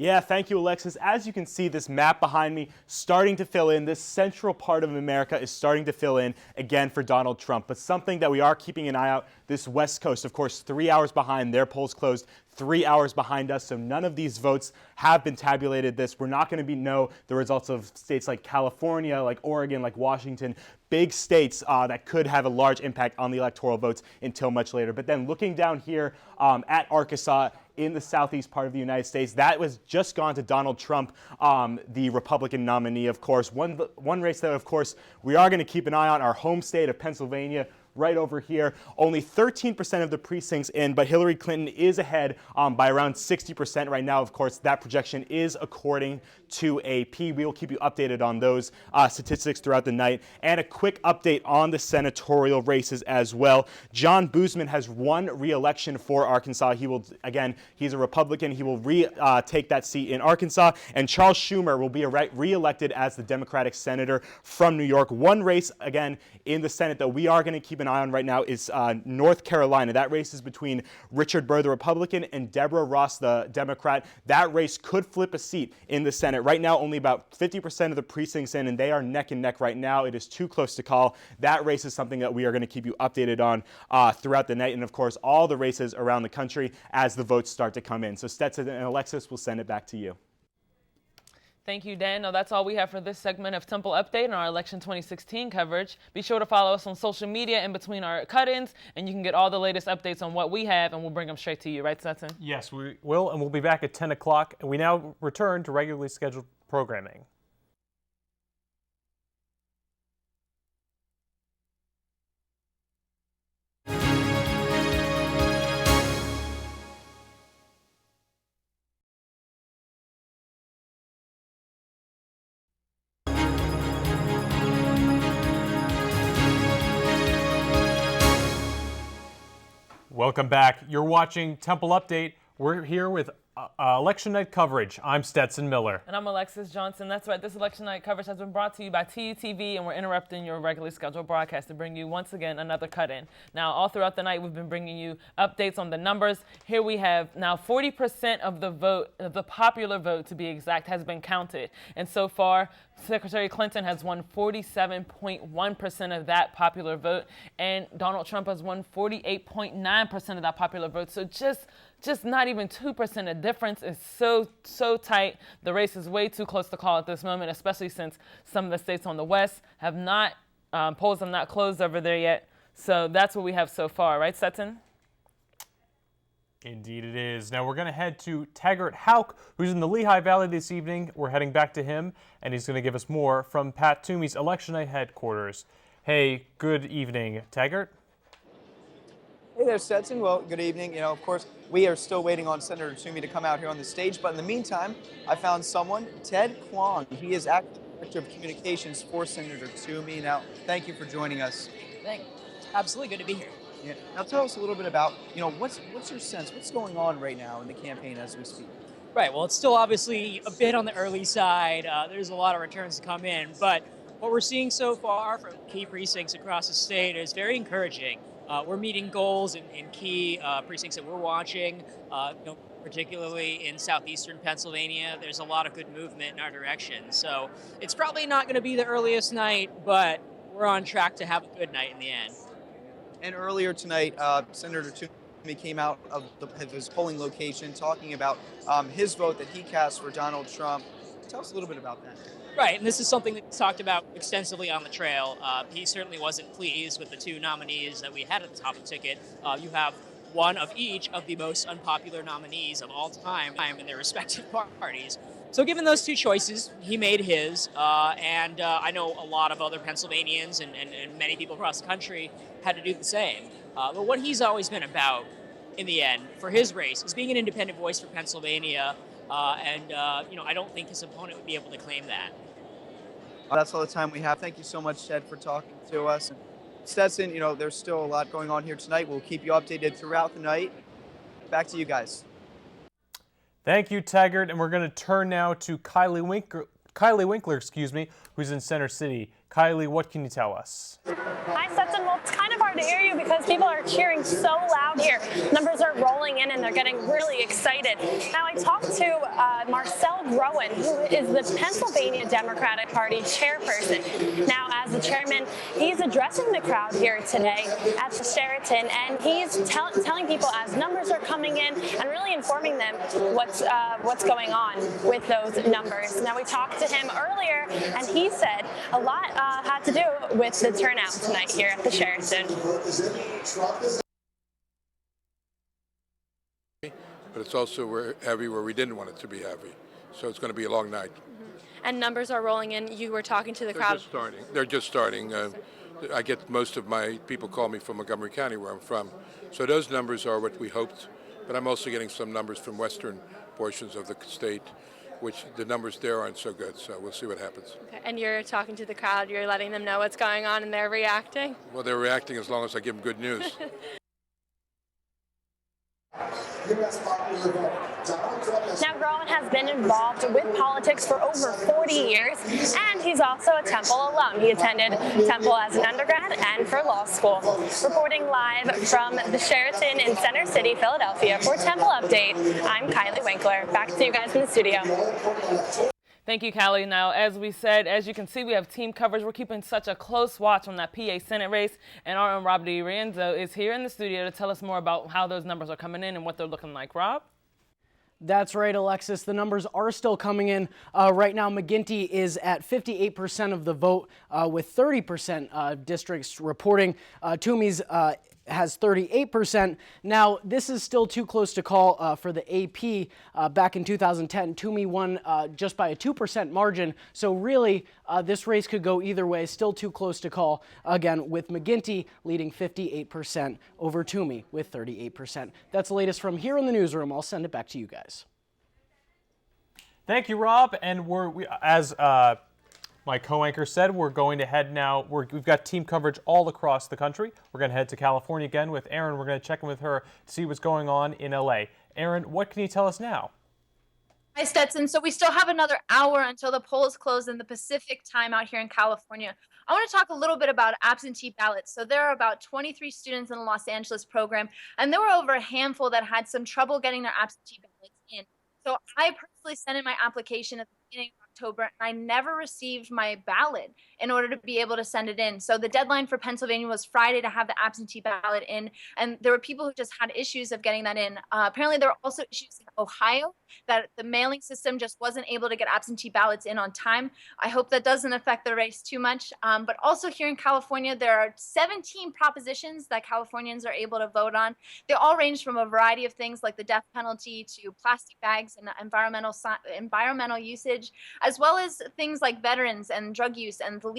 Yeah, thank you, Alexis. As you can see, this map behind me starting to fill in. This central part of America is starting to fill in again for Donald Trump. But something that we are keeping an eye out, this West Coast, of course, 3 hours behind. Their polls closed 3 hours behind us. So none of these votes have been tabulated. We're not going to know the results of states like California, like Oregon, like Washington, big states that could have a large impact on the electoral votes until much later. But then looking down here at Arkansas, in the southeast part of the United States, that was just gone to Donald Trump, the Republican nominee, of course. One race that, of course, we are going to keep an eye on, our home state of Pennsylvania, right over here. Only 13% of the precincts in, but Hillary Clinton is ahead by around 60% right now. Of course, that projection is according to AP. We will keep you updated on those statistics throughout the night. And a quick update on the senatorial races as well. John Boozman has won re-election for Arkansas. He will, again, he's a Republican. He will take that seat in Arkansas. And Charles Schumer will be re-elected as the Democratic senator from New York. One race, again, in the Senate that we are going to keep an eye on right now is North Carolina. That race is between Richard Burr, the Republican, and Deborah Ross, the Democrat. That race could flip a seat in the Senate. Right now, only about 50% of the precincts in, and they are neck and neck right now. It is too close to call. That race is something that we are going to keep you updated on throughout the night, and of course, all the races around the country as the votes start to come in. So Stetson and Alexis will send it back to you. Thank you, Dan. Now, that's all we have for this segment of Temple Update and our Election 2016 coverage. Be sure to follow us on social media in between our cut-ins, and you can get all the latest updates on what we have, and we'll bring them straight to you. Right, Stetson? Yes, we will, and we'll be back at 10 o'clock. And we now return to regularly scheduled programming. Welcome back. You're watching Temple Update. We're here with election night coverage. I'm Stetson Miller. And I'm Alexis Johnson. That's right. This election night coverage has been brought to you by TUTV, and we're interrupting your regularly scheduled broadcast to bring you, once again, another cut-in. Now, all throughout the night, we've been bringing you updates on the numbers. Here we have now 40% of the vote, the popular vote to be exact, has been counted. And so far, Secretary Clinton has won 47.1% of that popular vote, and Donald Trump has won 48.9% of that popular vote. So just not even 2%. The difference is so tight. The race is way too close to call at this moment, especially since some of the states on the West have not, polls have not closed over there yet. So that's what we have so far. Right, Stetson? Indeed it is. Now we're going to head to Taggart Hauk, who's in the Lehigh Valley this evening. We're heading back to him, and he's going to give us more from Pat Toomey's Election Night headquarters. Hey, good evening, Taggart. Hey there, Stetson. Well, good evening. You know, of course, we are still waiting on Senator Toomey to come out here on the stage, but in the meantime, I found someone, Ted Kwong. He is acting Director of Communications for Senator Toomey. Now, thank you for joining us. Thanks. Absolutely good to be here. Yeah. Now, tell us a little bit about, what's your sense? What's going on right now in the campaign as we speak? Right. Well, it's still obviously a bit on the early side. There's a lot of returns to come in, but what we're seeing so far from key precincts across the state is very encouraging. We're meeting goals in key precincts that we're watching, particularly in southeastern Pennsylvania. There's a lot of good movement in our direction. So it's probably not going to be the earliest night, but we're on track to have a good night in the end. And earlier tonight, Senator Toomey came out of his polling location talking about his vote that he cast for Donald Trump. Tell us a little bit about that. Right, and this is something that's talked about extensively on the trail. He certainly wasn't pleased with the two nominees that we had at the top of the ticket. You have one of each of the most unpopular nominees of all time in their respective parties. So given those two choices, he made his, and I know a lot of other Pennsylvanians and many people across the country had to do the same. But what he's always been about, in the end, for his race, is being an independent voice for Pennsylvania, and I don't think his opponent would be able to claim that. That's all the time we have. Thank you so much, Ted, for talking to us. And Stetson, there's still a lot going on here tonight. We'll keep you updated throughout the night. Back to you guys. Thank you, Taggart. And we're going to turn now to Kylie Winkler, who's in Center City. Kylie, what can you tell us? Hi, Stetson. Well, it's kind of hard to hear you because people are cheering so loud here. Numbers are rolling in and they're getting really excited. Now, I talked to Marcel Groen, who is the Pennsylvania Democratic Party chairperson. Now, as the chairman, he's addressing the crowd here today at the Sheraton, and he's telling people as numbers are coming in and really informing them what's going on with those numbers. Now, we talked to him earlier, and he said a lot had to do with the turnout tonight here at the Sheraton. But it's also heavy where we didn't want it to be heavy. So it's going to be a long night. And numbers are rolling in. You were talking to the crowd. They're just starting. I get most of my people call me from Montgomery County, where I'm from. So those numbers are what we hoped. But I'm also getting some numbers from western portions of the state, which the numbers there aren't so good. So we'll see what happens. Okay. And you're talking to the crowd. You're letting them know what's going on, and they're reacting? Well, they're reacting as long as I give them good news. Now, Groen has been involved with politics for over 40 years, and he's also a Temple alum. He attended Temple as an undergrad and for law school. Reporting live from the Sheraton in Center City, Philadelphia for Temple Update, I'm Kylie Winkler. Back to you guys in the studio. Thank you, Callie. Now, as we said, as you can see, we have team coverage. We're keeping such a close watch on that PA Senate race, and our own Rob DiRienzo is here in the studio to tell us more about how those numbers are coming in and what they're looking like. Rob? That's right, Alexis. The numbers are still coming in. Right now, McGuinty is at 58% of the vote with 30% districts reporting. Toomey's has 38%. Now, this is still too close to call for the AP. Back in 2010, Toomey won just by a 2% margin. So really, this race could go either way. Still too close to call, again, with McGuinty leading 58% over Toomey with 38%. That's the latest from here in the newsroom. I'll send it back to you guys. Thank you, Rob. And as my co-anchor said, we're going to head now. We've got team coverage all across the country. We're going to head to California again with Erin. We're going to check in with her to see what's going on in LA. Erin, what can you tell us now? Hi, Stetson. So we still have another hour until the polls close in the Pacific time out here in California. I want to talk a little bit about absentee ballots. So there are about 23 students in the Los Angeles program, and there were over a handful that had some trouble getting their absentee ballots in. So I personally sent in my application at the beginning of October, and I never received my ballot in order to be able to send it in. So the deadline for Pennsylvania was Friday to have the absentee ballot in, and there were people who just had issues of getting that in. Apparently, there were also issues in Ohio that the mailing system just wasn't able to get absentee ballots in on time. I hope that doesn't affect the race too much. But also here in California, there are 17 propositions that Californians are able to vote on. They all range from a variety of things like the death penalty to plastic bags and environmental usage, as well as things like veterans and drug use and the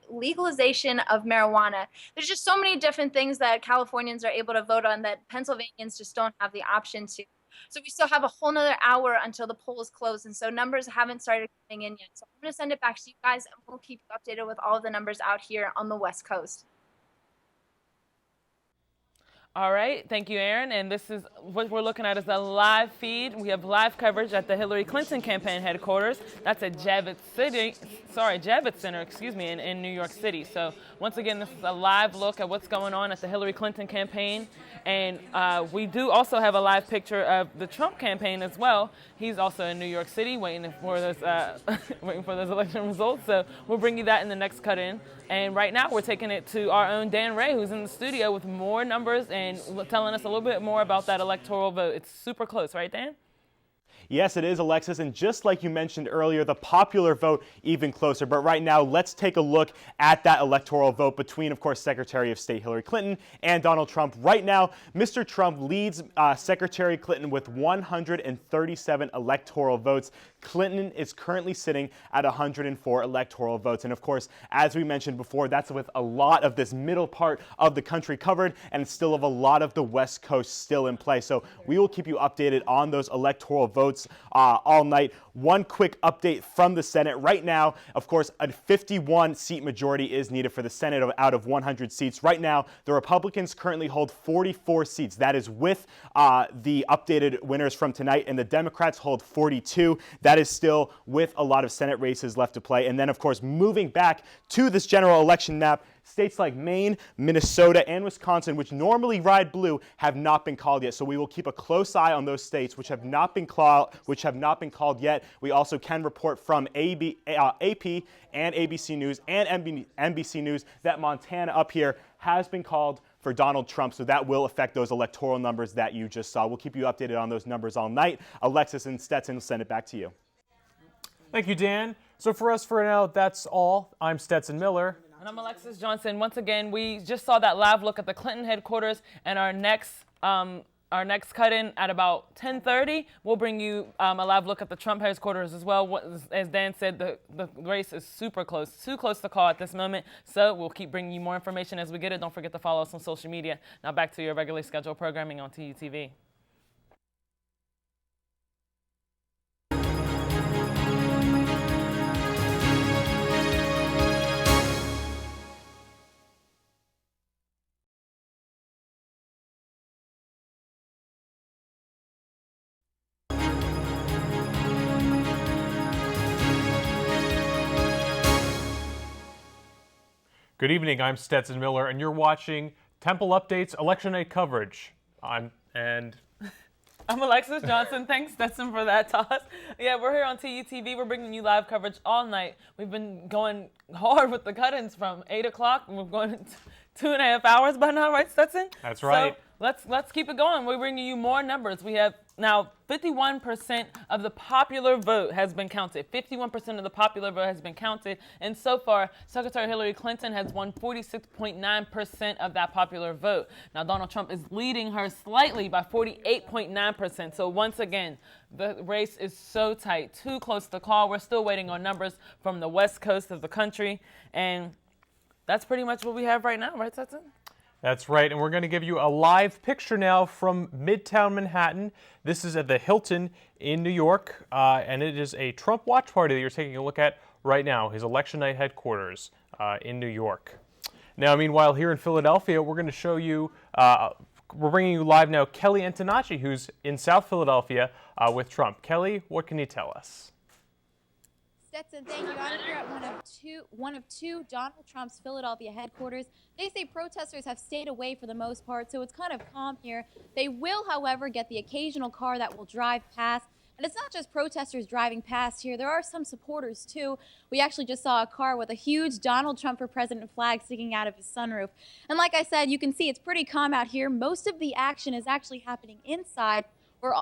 legalization of marijuana. There's just so many different things that Californians are able to vote on that Pennsylvanians just don't have the option to. So we still have a whole nother hour until the polls close, and so numbers haven't started coming in yet. So I'm going to send it back to you guys, and we'll keep you updated with all of the numbers out here on the West Coast. All right, thank you, Erin. And this is what we're looking at is a live feed. We have live coverage at the Hillary Clinton campaign headquarters. That's at Javits Center, in New York City. So once again, this is a live look at what's going on at the Hillary Clinton campaign. And we do also have a live picture of the Trump campaign as well. He's also in New York City waiting for those election results. So we'll bring you that in the next cut-in. And right now we're taking it to our own Dan Ray, who's in the studio with more numbers and telling us a little bit more about that electoral vote. It's super close, right, Dan? Yes, it is, Alexis, and just like you mentioned earlier, the popular vote even closer. But right now, let's take a look at that electoral vote between, of course, Secretary of State Hillary Clinton and Donald Trump. Right now, Mr. Trump leads Secretary Clinton with 137 electoral votes. Clinton is currently sitting at 104 electoral votes. And of course, as we mentioned before, that's with a lot of this middle part of the country covered and still have a lot of the West Coast still in play. So we will keep you updated on those electoral votes all night. One quick update from the Senate. Right now, of course, a 51-seat majority is needed for the Senate out of 100 seats. Right now, the Republicans currently hold 44 seats. That is with the updated winners from tonight, and the Democrats hold 42. that is still with a lot of Senate races left to play. And then, of course, moving back to this general election map, states like Maine, Minnesota, and Wisconsin, which normally ride blue, have not been called yet. So we will keep a close eye on those states which have not been called yet. We also can report from AP and ABC News and NBC News that Montana up here has been called for Donald Trump, so that will affect those electoral numbers that you just saw. We'll keep you updated on those numbers all night. Alexis and Stetson will send it back to you. Thank you, Dan. So for us for now, that's all. I'm Stetson Miller. And I'm Alexis Johnson. Once again, we just saw that live look at the Clinton headquarters, and our next cut-in at about 10:30, we'll bring you a live look at the Trump headquarters as well. As Dan said, the race is super close, too close to call at this moment. So we'll keep bringing you more information as we get it. Don't forget to follow us on social media. Now back to your regularly scheduled programming on TUTV. Good evening, I'm Stetson Miller, and you're watching Temple Updates Election Night coverage. I'm Alexis Johnson. Thanks, Stetson, for that toss. Yeah, we're here on TUTV. We're bringing you live coverage all night. We've been going hard with the cut-ins from 8 o'clock, and we're going 2.5 hours by now, right, Stetson? That's right. So let's keep it going. We're bringing you more numbers. We have now 51% of the popular vote has been counted. 51% of the popular vote has been counted. And so far, Secretary Hillary Clinton has won 46.9% of that popular vote. Now, Donald Trump is leading her slightly by 48.9%. So once again, the race is so tight, too close to call. We're still waiting on numbers from the west coast of the country. And that's pretty much what we have right now, right, Stetson? That's right, and we're going to give you a live picture now from Midtown Manhattan. This is at the Hilton in New York, and it is a Trump watch party that you're taking a look at right now, his election night headquarters in New York. Now, meanwhile, here in Philadelphia, we're going to show you, we're bringing you live now Kelly Antonacci, who's in South Philadelphia with Trump. Kelly, what can you tell us? Stetson, thank you. I'm here at one of two Donald Trump's Philadelphia headquarters. They say protesters have stayed away for the most part, so it's kind of calm here. They will, however, get the occasional car that will drive past. And it's not just protesters driving past here. There are some supporters, too. We actually just saw a car with a huge Donald Trump for President flag sticking out of his sunroof. And like I said, you can see it's pretty calm out here. Most of the action is actually happening inside, where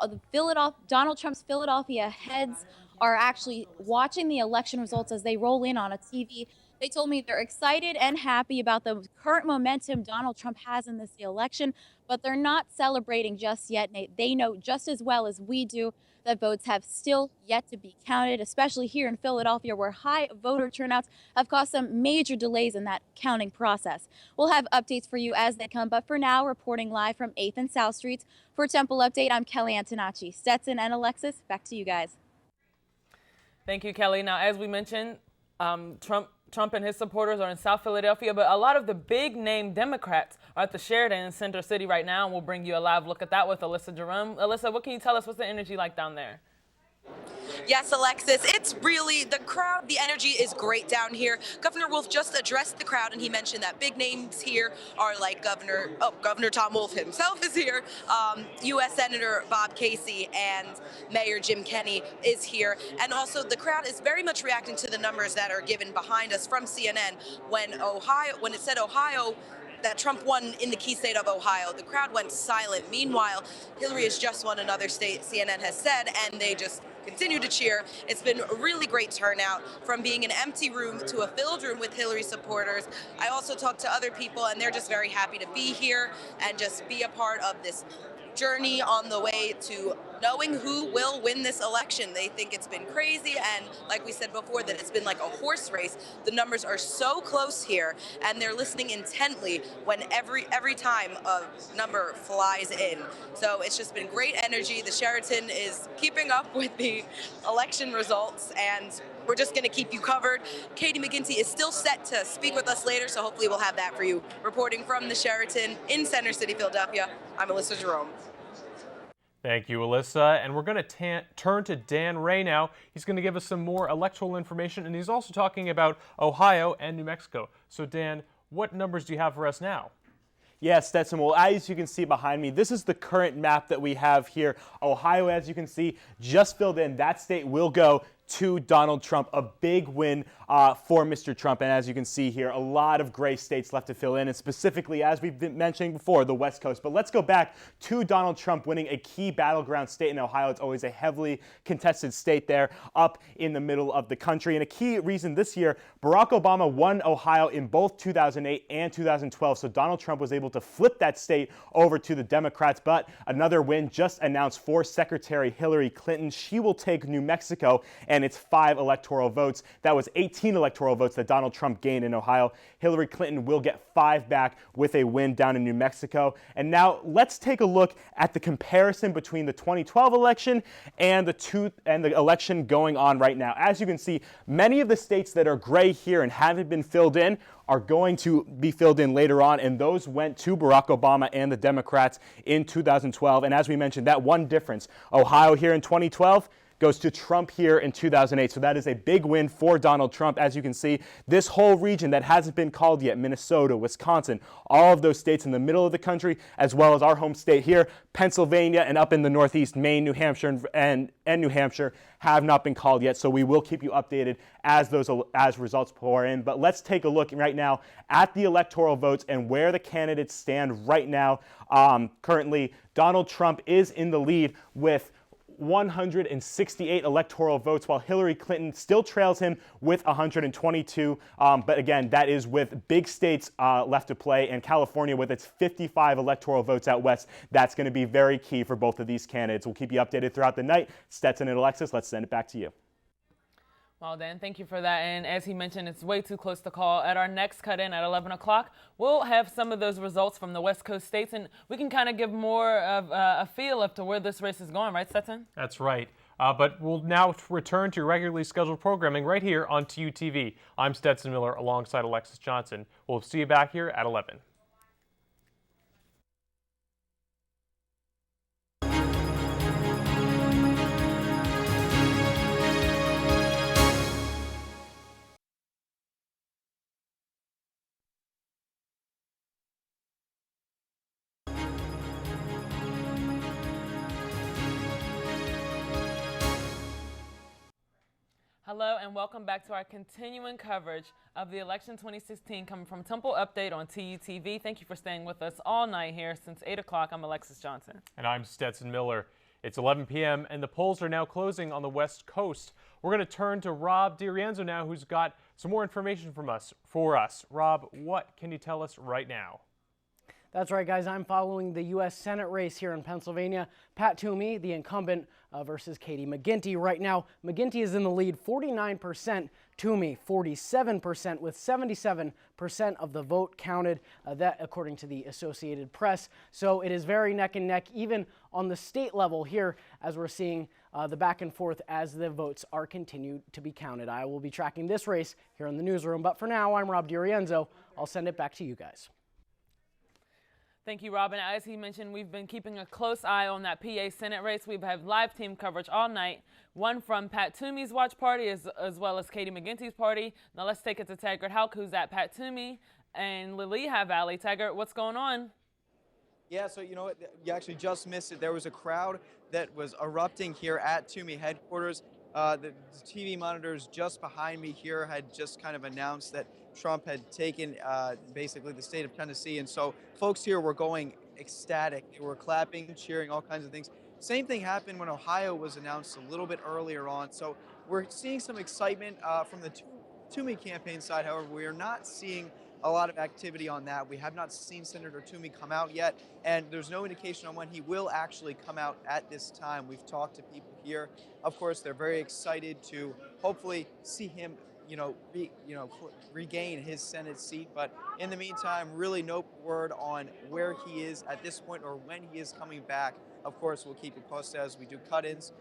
Donald Trump's Philadelphia heads are actually watching the election results as they roll in on a TV. They told me they're excited and happy about the current momentum Donald Trump has in this election, but they're not celebrating just yet. They know just as well as we do that votes have still yet to be counted, especially here in Philadelphia, where high voter turnouts have caused some major delays in that counting process. We'll have updates for you as they come, but for now, reporting live from 8th and South Streets for Temple Update, I'm Kelly Antonacci. Stetson and Alexis, back to you guys. Thank you, Kelly. Now, as we mentioned, Trump and his supporters are in South Philadelphia, but a lot of the big-name Democrats are at the Sheraton in Center City right now, and we'll bring you a live look at that with Alyssa Jerome. Alyssa, what can you tell us? What's the energy like down there? Yes, Alexis, it's really the crowd. The energy is great down here. Governor Wolf just addressed the crowd, and he mentioned that big names here are like Governor Tom Wolf himself is here, U.S. Senator Bob Casey, and Mayor Jim Kenney is here. And also the crowd is very much reacting to the numbers that are given behind us from CNN when it said Ohio, that Trump won in the key state of Ohio. The crowd went silent. Meanwhile, Hillary has just won another state, CNN has said, and they just continue to cheer. It's been a really great turnout, from being an empty room to a filled room with Hillary supporters. I also talked to other people, and they're just very happy to be here and just be a part of this journey on the way to knowing who will win this election. They think it's been crazy, and like we said before, that it's been like a horse race. The numbers are so close here, and they're listening intently when every time a number flies in. So it's just been great energy. The Sheraton is keeping up with the election results, and we're just going to keep you covered. Katie McGinty is still set to speak with us later, so hopefully we'll have that for you. Reporting from the Sheraton in Center City, Philadelphia, I'm Alyssa Jerome. Thank you, Alyssa. And we're going to turn to Dan Ray now. He's going to give us some more electoral information, and he's also talking about Ohio and New Mexico. So, Dan, what numbers do you have for us now? Yes, Stetson. Well, as you can see behind me, this is the current map that we have here. Ohio, as you can see, just filled in. That state will go to Donald Trump. A big win for Mr. Trump. And as you can see here, a lot of gray states left to fill in, and specifically, as we've been mentioning before, the West Coast. But let's go back to Donald Trump winning a key battleground state in Ohio. It's always a heavily contested state there up in the middle of the country. And a key reason this year, Barack Obama won Ohio in both 2008 and 2012. So Donald Trump was able to flip that state over to the Democrats. But another win just announced for Secretary Hillary Clinton. She will take New Mexico, and it's 5 electoral votes. That was 18 electoral votes that Donald Trump gained in Ohio. Hillary Clinton will get 5 back with a win down in New Mexico. And now let's take a look at the comparison between the 2012 election and the election going on right now. As you can see, many of the states that are gray here and haven't been filled in are going to be filled in later on, and those went to Barack Obama and the Democrats in 2012. And as we mentioned, that one difference, Ohio here in 2012 goes to Trump here in 2008. So that is a big win for Donald Trump. As you can see, this whole region that hasn't been called yet, Minnesota, Wisconsin, all of those states in the middle of the country, as well as our home state here, Pennsylvania, and up in the Northeast, Maine, New Hampshire, and New Hampshire have not been called yet. So we will keep you updated as results pour in. But let's take a look right now at the electoral votes and where the candidates stand right now. Currently, Donald Trump is in the lead with 168 electoral votes, while Hillary Clinton still trails him with 122. But again, that is with big states left to play, and California with its 55 electoral votes out west. That's going to be very key for both of these candidates. We'll keep you updated throughout the night. Stetson and Alexis, let's send it back to you. Well, Dan, thank you for that. And as he mentioned, it's way too close to call. At our next cut-in at 11 o'clock, we'll have some of those results from the West Coast states, and we can kind of give more of a feel as to where this race is going, right, Stetson? That's right. But we'll now return to your regularly scheduled programming right here on TUTV. I'm Stetson Miller alongside Alexis Johnson. We'll see you back here at 11. Hello and welcome back to our continuing coverage of the election 2016 coming from Temple Update on TUTV. Thank you for staying with us all night here since 8 o'clock. I'm Alexis Johnson. And I'm Stetson Miller. It's 11 p.m. and the polls are now closing on the West Coast. We're going to turn to Rob DiRienzo now, who's got some more information for us. Rob, what can you tell us right now? That's right, guys. I'm following the U.S. Senate race here in Pennsylvania. Pat Toomey, the incumbent, versus Katie McGinty. Right now, McGinty is in the lead, 49%. Toomey, 47%, with 77% of the vote counted, that according to the Associated Press. So it is very neck and neck, even on the state level here, as we're seeing the back and forth as the votes are continued to be counted. I will be tracking this race here in the newsroom. But for now, I'm Rob DiRienzo. I'll send it back to you guys. Thank you, Robin. As he mentioned, we've been keeping a close eye on that PA Senate race. We've had live team coverage all night, one from Pat Toomey's watch party as well as Katie McGinty's party. Now let's take it to Taggart Houck, who's at Pat Toomey and Lehigh Valley. Taggart, what's going on? Yeah, so you know what? You actually just missed it. There was a crowd that was erupting here at Toomey headquarters. The TV monitors just behind me here had just kind of announced that Trump had taken basically the state of Tennessee. And so folks here were going ecstatic. They were clapping, cheering, all kinds of things. Same thing happened when Ohio was announced a little bit earlier on. So we're seeing some excitement from the Toomey campaign side. However, we are not seeing a lot of activity on that. We have not seen Senator Toomey come out yet, and there's no indication on when he will actually come out at this time. We've talked to people here. Of course, they're very excited to hopefully see him, regain his Senate seat. But in the meantime, really no word on where he is at this point or when he is coming back. Of course, we'll keep you posted as we do cut-ins.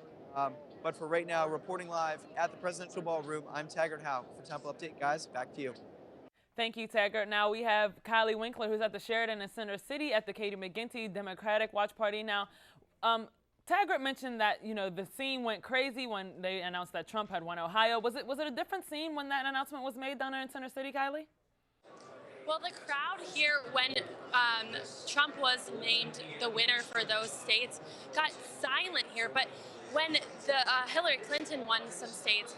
But for right now, reporting live at the Presidential Ballroom, I'm Taggart Houck for Temple Update. Guys, back to you. Thank you, Taggart. Now we have Kylie Winkler, who's at the Sheridan in Center City at the Katie McGinty Democratic Watch Party. Now, Taggart mentioned that, the scene went crazy when they announced that Trump had won Ohio. Was it a different scene when that announcement was made down there in Center City, Kylie? Well, the crowd here, when Trump was named the winner for those states, got silent here. But when the Hillary Clinton won some states,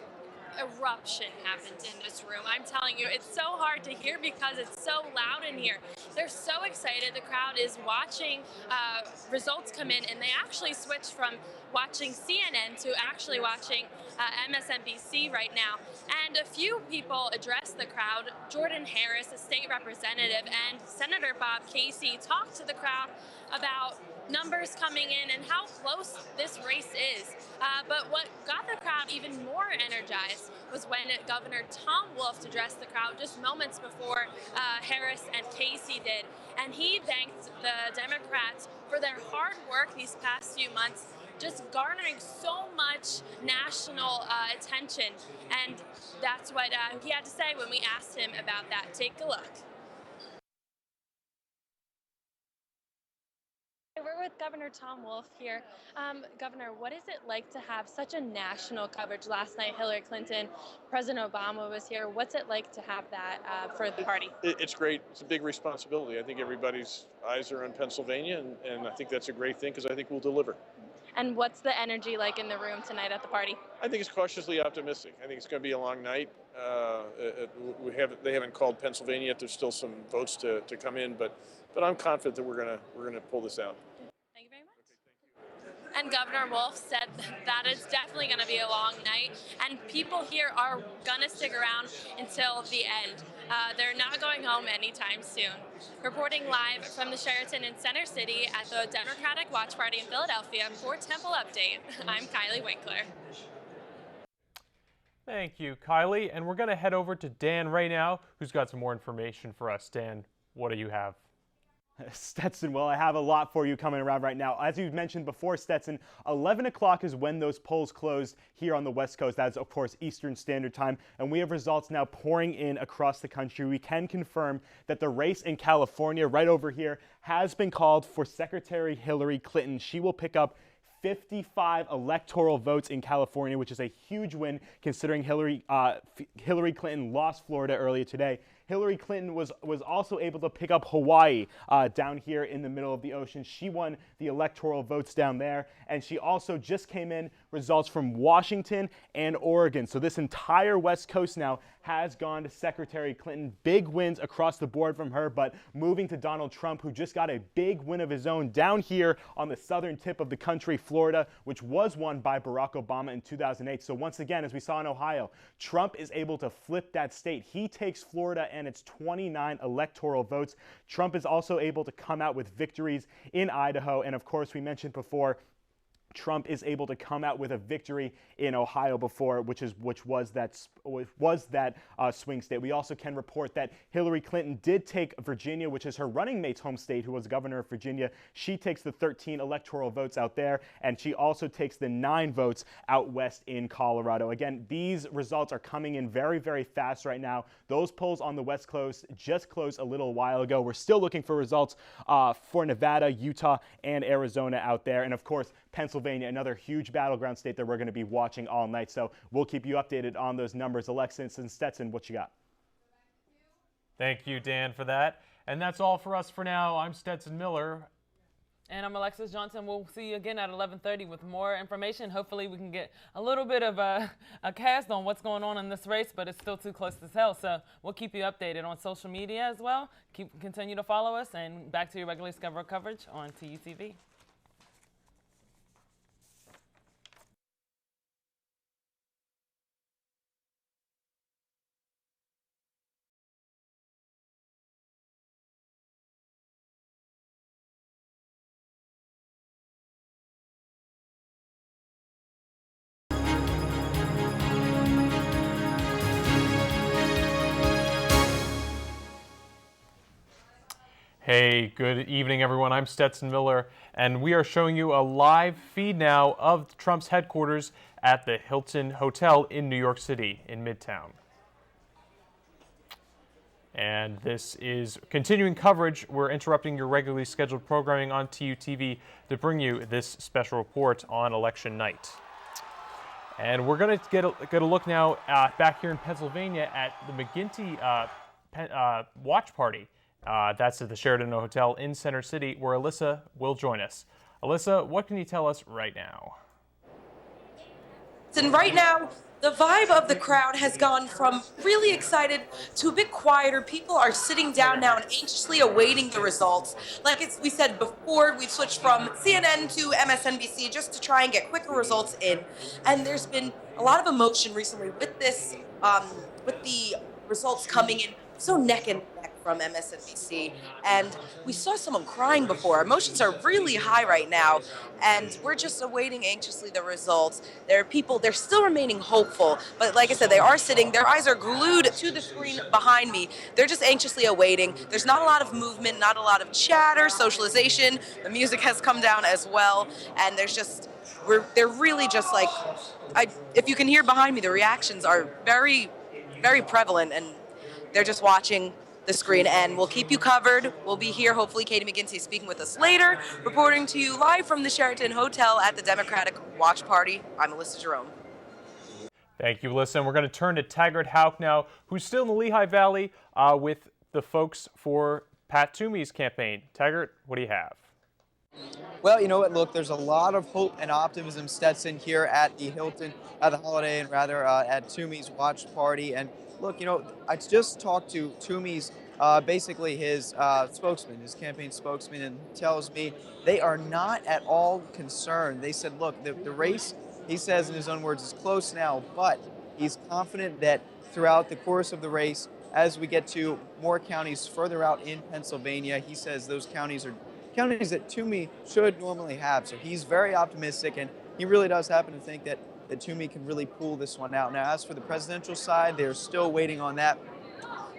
eruption happened in this room. I'm telling you, it's so hard to hear because it's so loud in here. They're so excited. The crowd is watching results come in, and they actually switched from watching CNN to actually watching MSNBC right now. And a few people addressed the crowd. Jordan Harris, a state representative, and Senator Bob Casey talked to the crowd about numbers coming in and how close this race is. But what got the crowd even more energized was when Governor Tom Wolf addressed the crowd just moments before Harris and Casey did. And he thanked the Democrats for their hard work these past few months, just garnering so much national attention. And that's what he had to say when we asked him about that. Take a look. We're with Governor Tom Wolf here. Governor, what is it like to have such a national coverage? Last night, Hillary Clinton, President Obama was here. What's it like to have that for the party? It's great. It's a big responsibility. I think everybody's eyes are on Pennsylvania, and I think that's a great thing because I think we'll deliver. And what's the energy like in the room tonight at the party? I think it's cautiously optimistic. I think it's going to be a long night. They haven't called Pennsylvania yet. There's still some votes to come in, but I'm confident that we're gonna pull this out. Thank you very much. And Governor Wolf said that it's definitely going to be a long night, and people here are going to stick around until the end. They're not going home anytime soon. Reporting live from the Sheraton in Center City at the Democratic Watch Party in Philadelphia for Temple Update, I'm Kylie Winkler. Thank you, Kylie. And we're going to head over to Dan right now, who's got some more information for us. Dan, what do you have? Stetson, well, I have a lot for you coming around right now. As you mentioned before, Stetson, 11 o'clock is when those polls closed here on the West Coast. That's, of course, Eastern Standard Time. And we have results now pouring in across the country. We can confirm that the race in California, right over here, has been called for Secretary Hillary Clinton. She will pick up 55 electoral votes in California, which is a huge win considering Hillary Clinton lost Florida earlier today. Hillary Clinton was also able to pick up Hawaii down here in the middle of the ocean. She won the electoral votes down there, and she also just came in results from Washington and Oregon. So this entire West Coast now has gone to Secretary Clinton. Big wins across the board from her, but moving to Donald Trump, who just got a big win of his own down here on the southern tip of the country, Florida, which was won by Barack Obama in 2008. So once again, as we saw in Ohio, Trump is able to flip that state. He takes Florida and its 29 electoral votes. Trump is also able to come out with victories in Idaho. And of course, we mentioned before, Trump is able to come out with a victory in Ohio before, which was that swing state. We also can report that Hillary Clinton did take Virginia, which is her running mate's home state, who was governor of Virginia. She takes the 13 electoral votes out there, and she also takes the 9 votes out west in Colorado. Again, these results are coming in very, very fast right now. Those polls on the West Coast just closed a little while ago. We're still looking for results for Nevada, Utah, and Arizona out there. And of course, Pennsylvania, another huge battleground state that we're going to be watching all night. So we'll keep you updated on those numbers. Alexis and Stetson, what you got? Thank you, Dan, for that. And that's all for us for now. I'm Stetson Miller. And I'm Alexis Johnson. We'll see you again at 11:30 with more information. Hopefully we can get a little bit of a cast on what's going on in this race, but it's still too close to tell. So we'll keep you updated on social media as well. Continue to follow us, and back to your regularly scheduled coverage on TUTV. Hey, good evening, everyone. I'm Stetson Miller, and we are showing you a live feed now of Trump's headquarters at the Hilton Hotel in New York City in Midtown. And this is continuing coverage. We're interrupting your regularly scheduled programming on TUTV to bring you this special report on election night. And we're going to get a look now back here in Pennsylvania at the McGinty watch party. That's at the Sheraton Hotel in Center City, where Alyssa will join us. Alyssa, what can you tell us right now? And right now, the vibe of the crowd has gone from really excited to a bit quieter. People are sitting down now and anxiously awaiting the results. Like we said before, we've switched from CNN to MSNBC just to try and get quicker results in. And there's been a lot of emotion recently with this, with the results coming in so neck and neck from MSNBC. And we saw someone crying before. Emotions are really high right now, and we're just awaiting anxiously the results. There are people, they're still remaining hopeful, but like I said, they are sitting, their eyes are glued to the screen behind me. They're just anxiously awaiting. There's not a lot of movement, not a lot of chatter, socialization. The music has come down as well, and there's just, they're really just like, if you can hear behind me, the reactions are very, very prevalent, and they're just watching the screen, and we'll keep you covered. We'll be here. Hopefully, Katie McGinty speaking with us later, reporting to you live from the Sheraton Hotel at the Democratic Watch Party. I'm Alyssa Jerome. Thank you, Alyssa. And we're going to turn to Taggart Hauk now, who's still in the Lehigh Valley with the folks for Pat Toomey's campaign. Taggart, what do you have? Well, you know what? Look, there's a lot of hope and optimism, Stetson, here at the Hilton, at the Holiday Inn, rather, at Toomey's watch party. And look, you know, I just talked to Toomey's, basically his spokesman, his campaign spokesman, and he tells me they are not at all concerned. They said, look, the race, he says in his own words, is close now, but he's confident that throughout the course of the race, as we get to more counties further out in Pennsylvania, he says those counties are counties that Toomey should normally have. So he's very optimistic, and he really does happen to think that Toomey can really pull this one out. Now, as for the presidential side, they're still waiting on that.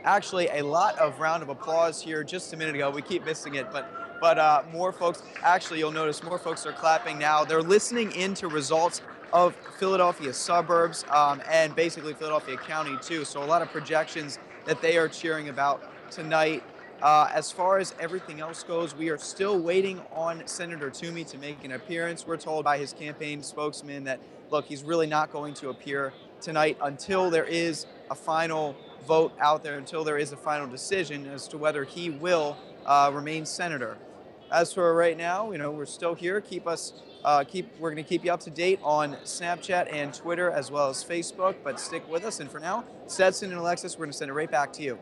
Actually, a lot of round of applause here just a minute ago. We keep missing it, but more folks, actually, you'll notice more folks are clapping now. They're listening into results of Philadelphia suburbs and basically Philadelphia County, too. So a lot of projections that they are cheering about tonight. As far as everything else goes, we are still waiting on Senator Toomey to make an appearance. We're told by his campaign spokesman that, look, he's really not going to appear tonight until there is a final vote out there, until there is a final decision as to whether he will remain senator. As for right now, you know, we're still here. We're going to keep you up to date on Snapchat and Twitter as well as Facebook, but stick with us. And for now, Stetson and Alexis, we're going to send it right back to you.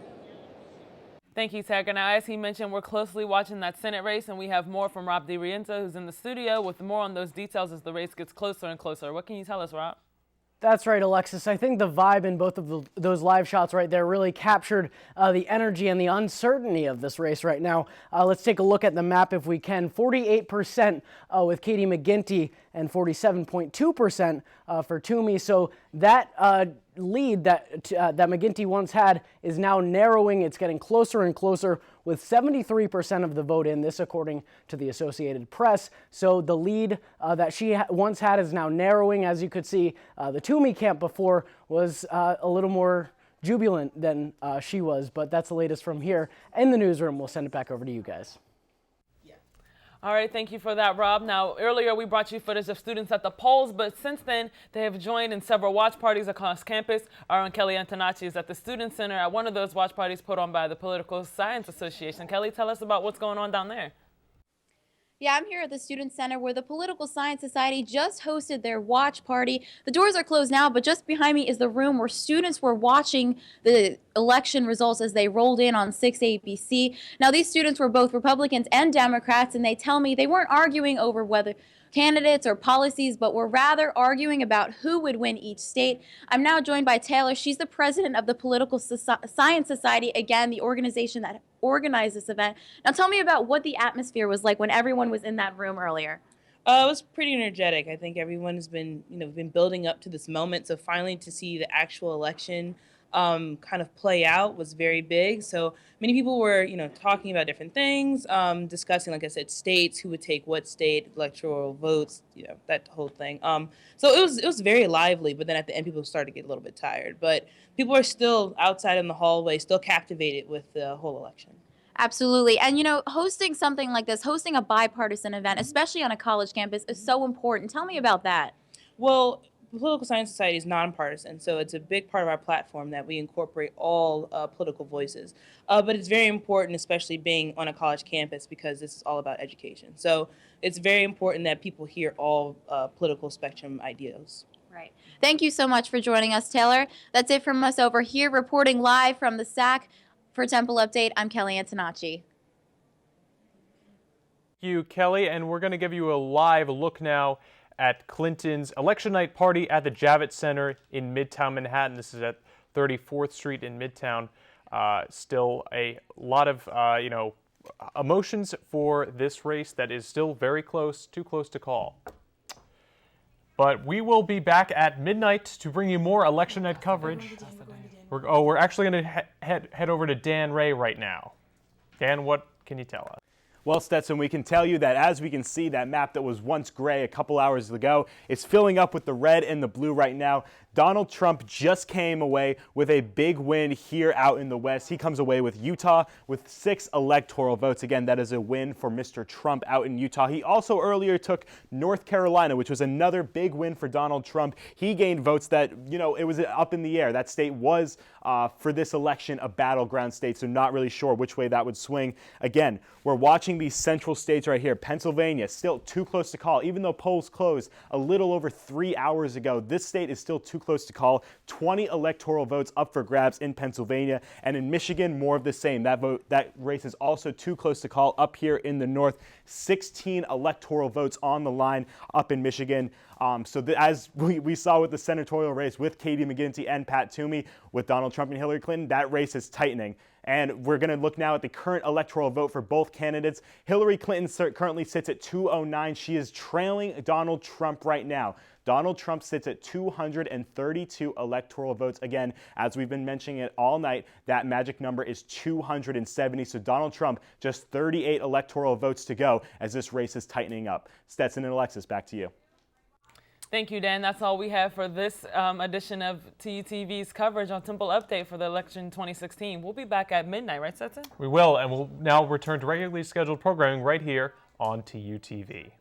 Thank you, Taggart. Now, as he mentioned, we're closely watching that Senate race, and we have more from Rob DiRienzo, who's in the studio with more on those details as the race gets closer and closer. What can you tell us, Rob? That's right, Alexis. I think the vibe in both of those live shots right there really captured the energy and the uncertainty of this race right now. Let's take a look at the map if we can. 48% with Katie McGinty and 47.2% for Toomey. So that lead that McGinty once had is now narrowing. It's getting closer and closer with 73% of the vote in, this according to the Associated Press. So the lead that she once had is now narrowing. As you could see, the Toomey camp before was a little more jubilant than she was, but that's the latest from here in the newsroom. We'll send it back over to you guys. All right, thank you for that, Rob. Now, earlier we brought you footage of students at the polls, but since then they have joined in several watch parties across campus. Our own Kelly Antonacci is at the Student Center at one of those watch parties put on by the Political Science Association. Kelly, tell us about what's going on down there. Yeah, I'm here at the Student Center where the Political Science Society just hosted their watch party. The doors are closed now, but just behind me is the room where students were watching the election results as they rolled in on 6 ABC. Now, these students were both Republicans and Democrats, and they tell me they weren't arguing over whether candidates or policies, but were rather arguing about who would win each state. I'm now joined by Taylor. She's the president of the Political Science Society, again, the organization that organized this event. Now tell me about what the atmosphere was like when everyone was in that room earlier. It was pretty energetic. I think everyone has been building up to this moment. So finally to see the actual election kind of play out was very big. So many people were, talking about different things, discussing, like I said, states, who would take what state, electoral votes, that whole thing. So it was very lively, but then at the end, people started to get a little bit tired. But people are still outside in the hallway, still captivated with the whole election. Absolutely. And hosting something like this, hosting a bipartisan event, especially on a college campus, is so important. Tell me about that. Well, Political Science Society is nonpartisan, so it's a big part of our platform that we incorporate all political voices. But it's very important, especially being on a college campus, because this is all about education. So it's very important that people hear all political spectrum ideas. Right. Thank you so much for joining us, Taylor. That's it from us over here, reporting live from the SAC. For Temple Update, I'm Kelly Antonacci. Thank you, Kelly, and we're going to give you a live look now at Clinton's election night party at the Javits Center in Midtown Manhattan. This is at 34th Street in Midtown. Still a lot of, emotions for this race that is still very close, too close to call. But we will be back at midnight to bring you more election night coverage. We're actually going to head over to Dan Ray right now. Dan, what can you tell us? Well, Stetson, we can tell you that as we can see, that map that was once gray a couple hours ago is filling up with the red and the blue right now. Donald Trump just came away with a big win here out in the West. He comes away with Utah with 6 electoral votes. Again, that is a win for Mr. Trump out in Utah. He also earlier took North Carolina, which was another big win for Donald Trump. He gained votes that, it was up in the air. That state was, for this election, a battleground state, so not really sure which way that would swing. Again, we're watching these central states right here. Pennsylvania, still too close to call. Even though polls closed a little over 3 hours ago, this state is still too close to call. 20 electoral votes up for grabs in Pennsylvania, and in Michigan, more of the same. That race is also too close to call up here in the north. 16 electoral votes on the line up in Michigan. As we saw with the senatorial race with Katie McGinty and Pat Toomey, with Donald Trump and Hillary Clinton, that race is tightening. And we're going to look now at the current electoral vote for both candidates. Hillary Clinton currently sits at 209. She is trailing Donald Trump right now. Donald Trump sits at 232 electoral votes. Again, as we've been mentioning it all night, that magic number is 270. So Donald Trump, just 38 electoral votes to go as this race is tightening up. Stetson and Alexis, back to you. Thank you, Dan. That's all we have for this edition of TUTV's coverage on Temple Update for the election 2016. We'll be back at midnight, right, Stetson? We will, and we'll now return to regularly scheduled programming right here on TUTV.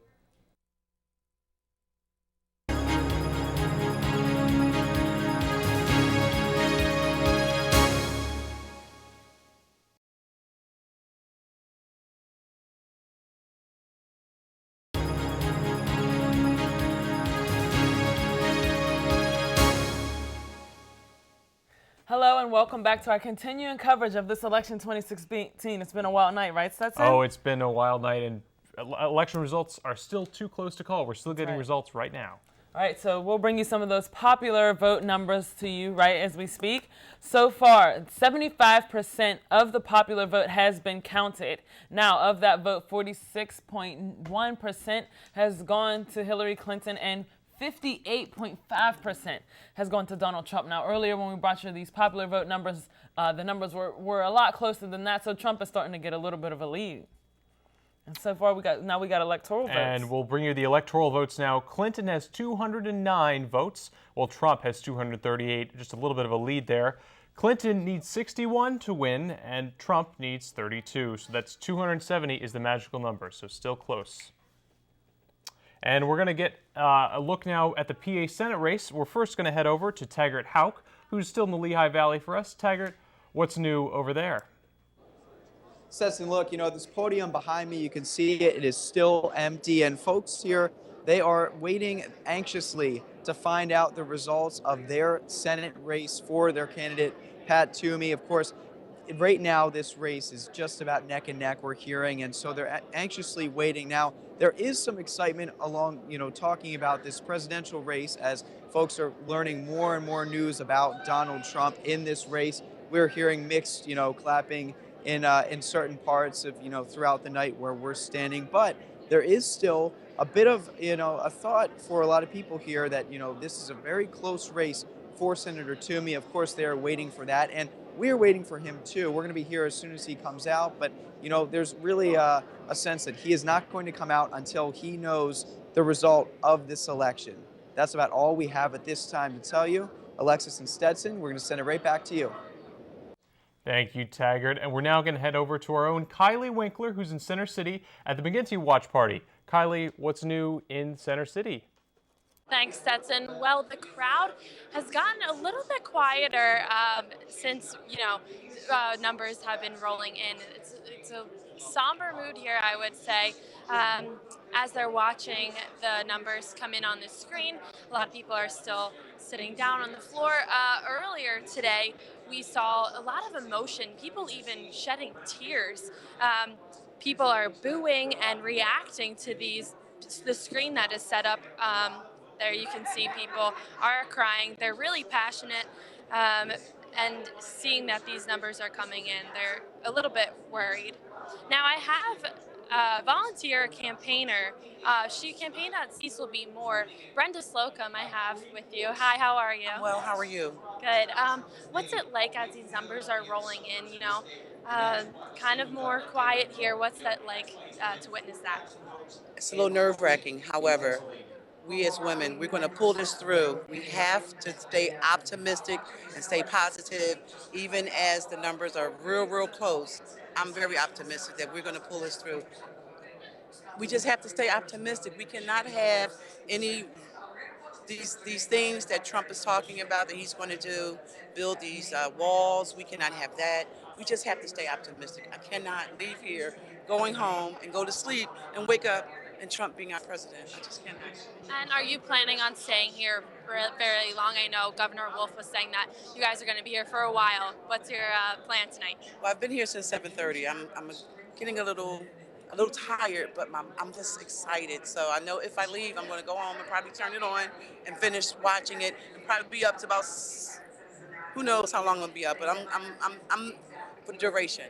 Hello and welcome back to our continuing coverage of this election 2016. It's been a wild night, right, Stetson? Oh, it's been a wild night, and election results are still too close to call. We're still getting results right now. All right, so we'll bring you some of those popular vote numbers to you right as we speak. So far, 75% of the popular vote has been counted. Now, of that vote, 46.1% has gone to Hillary Clinton and 58.5% has gone to Donald Trump. Now, earlier when we brought you these popular vote numbers, the numbers were a lot closer than that, so Trump is starting to get a little bit of a lead. And so far, we got electoral votes. And we'll bring you the electoral votes now. Clinton has 209 votes, while Trump has 238, just a little bit of a lead there. Clinton needs 61 to win, and Trump needs 32. So that's 270 is the magical number, so still close. And we're going to get a look now at the PA Senate race. We're first going to head over to Taggart Houck, who's still in the Lehigh Valley for us. Taggart, what's new over there? Stetson, look, this podium behind me, you can see it is still empty. And folks here, they are waiting anxiously to find out the results of their Senate race for their candidate, Pat Toomey. Of course, right now, this race is just about neck and neck, we're hearing, and so they're anxiously waiting. Now, there is some excitement along, talking about this presidential race as folks are learning more and more news about Donald Trump in this race. We're hearing mixed, clapping in certain parts of, throughout the night where we're standing. But there is still a bit of, a thought for a lot of people here that, this is a very close race for Senator Toomey. Of course, they're waiting for that, and we're waiting for him too. We're going to be here as soon as he comes out, but you know, there's really a sense that he is not going to come out until he knows the result of this election. That's about all we have at this time to tell you. Alexis and Stetson, we're going to send it right back to you. Thank you, Taggart. And we're now going to head over to our own Kylie Winkler, who's in Center City at the McGinty Watch Party. Kylie, what's new in Center City? Thanks, Stetson. Well, the crowd has gotten a little bit quieter since, numbers have been rolling in. It's a somber mood here, I would say, as they're watching the numbers come in on the screen. A lot of people are still sitting down on the floor. Earlier today, we saw a lot of emotion, people even shedding tears. People are booing and reacting to the screen that is set up. There you can see people are crying. They're really passionate, and seeing that these numbers are coming in, they're a little bit worried. Now I have a volunteer campaigner. She campaigned at Cecil B. Moore. Brenda Slocum I have with you. Hi, how are you? Well, how are you? Good. What's it like as these numbers are rolling in, kind of more quiet here? What's that like to witness that? It's a little nerve-wracking. However, we as women, we're going to pull this through. We have to stay optimistic and stay positive, even as the numbers are real close. I'm very optimistic that we're going to pull this through. We just have to stay optimistic. We cannot have these things that Trump is talking about that he's going to do, build these walls. We cannot have that. We just have to stay optimistic. I cannot leave here going home and go to sleep and wake up and Trump being our president. I just cannot. And are you planning on staying here for very long? I know Governor Wolf was saying that you guys are going to be here for a while. What's your plan tonight? Well, I've been here since 7:30. I'm getting a little tired, but I'm just excited. So I know if I leave, I'm going to go home and probably turn it on and finish watching it. And probably be up to about, who knows how long I'll be up. But I'm for the duration.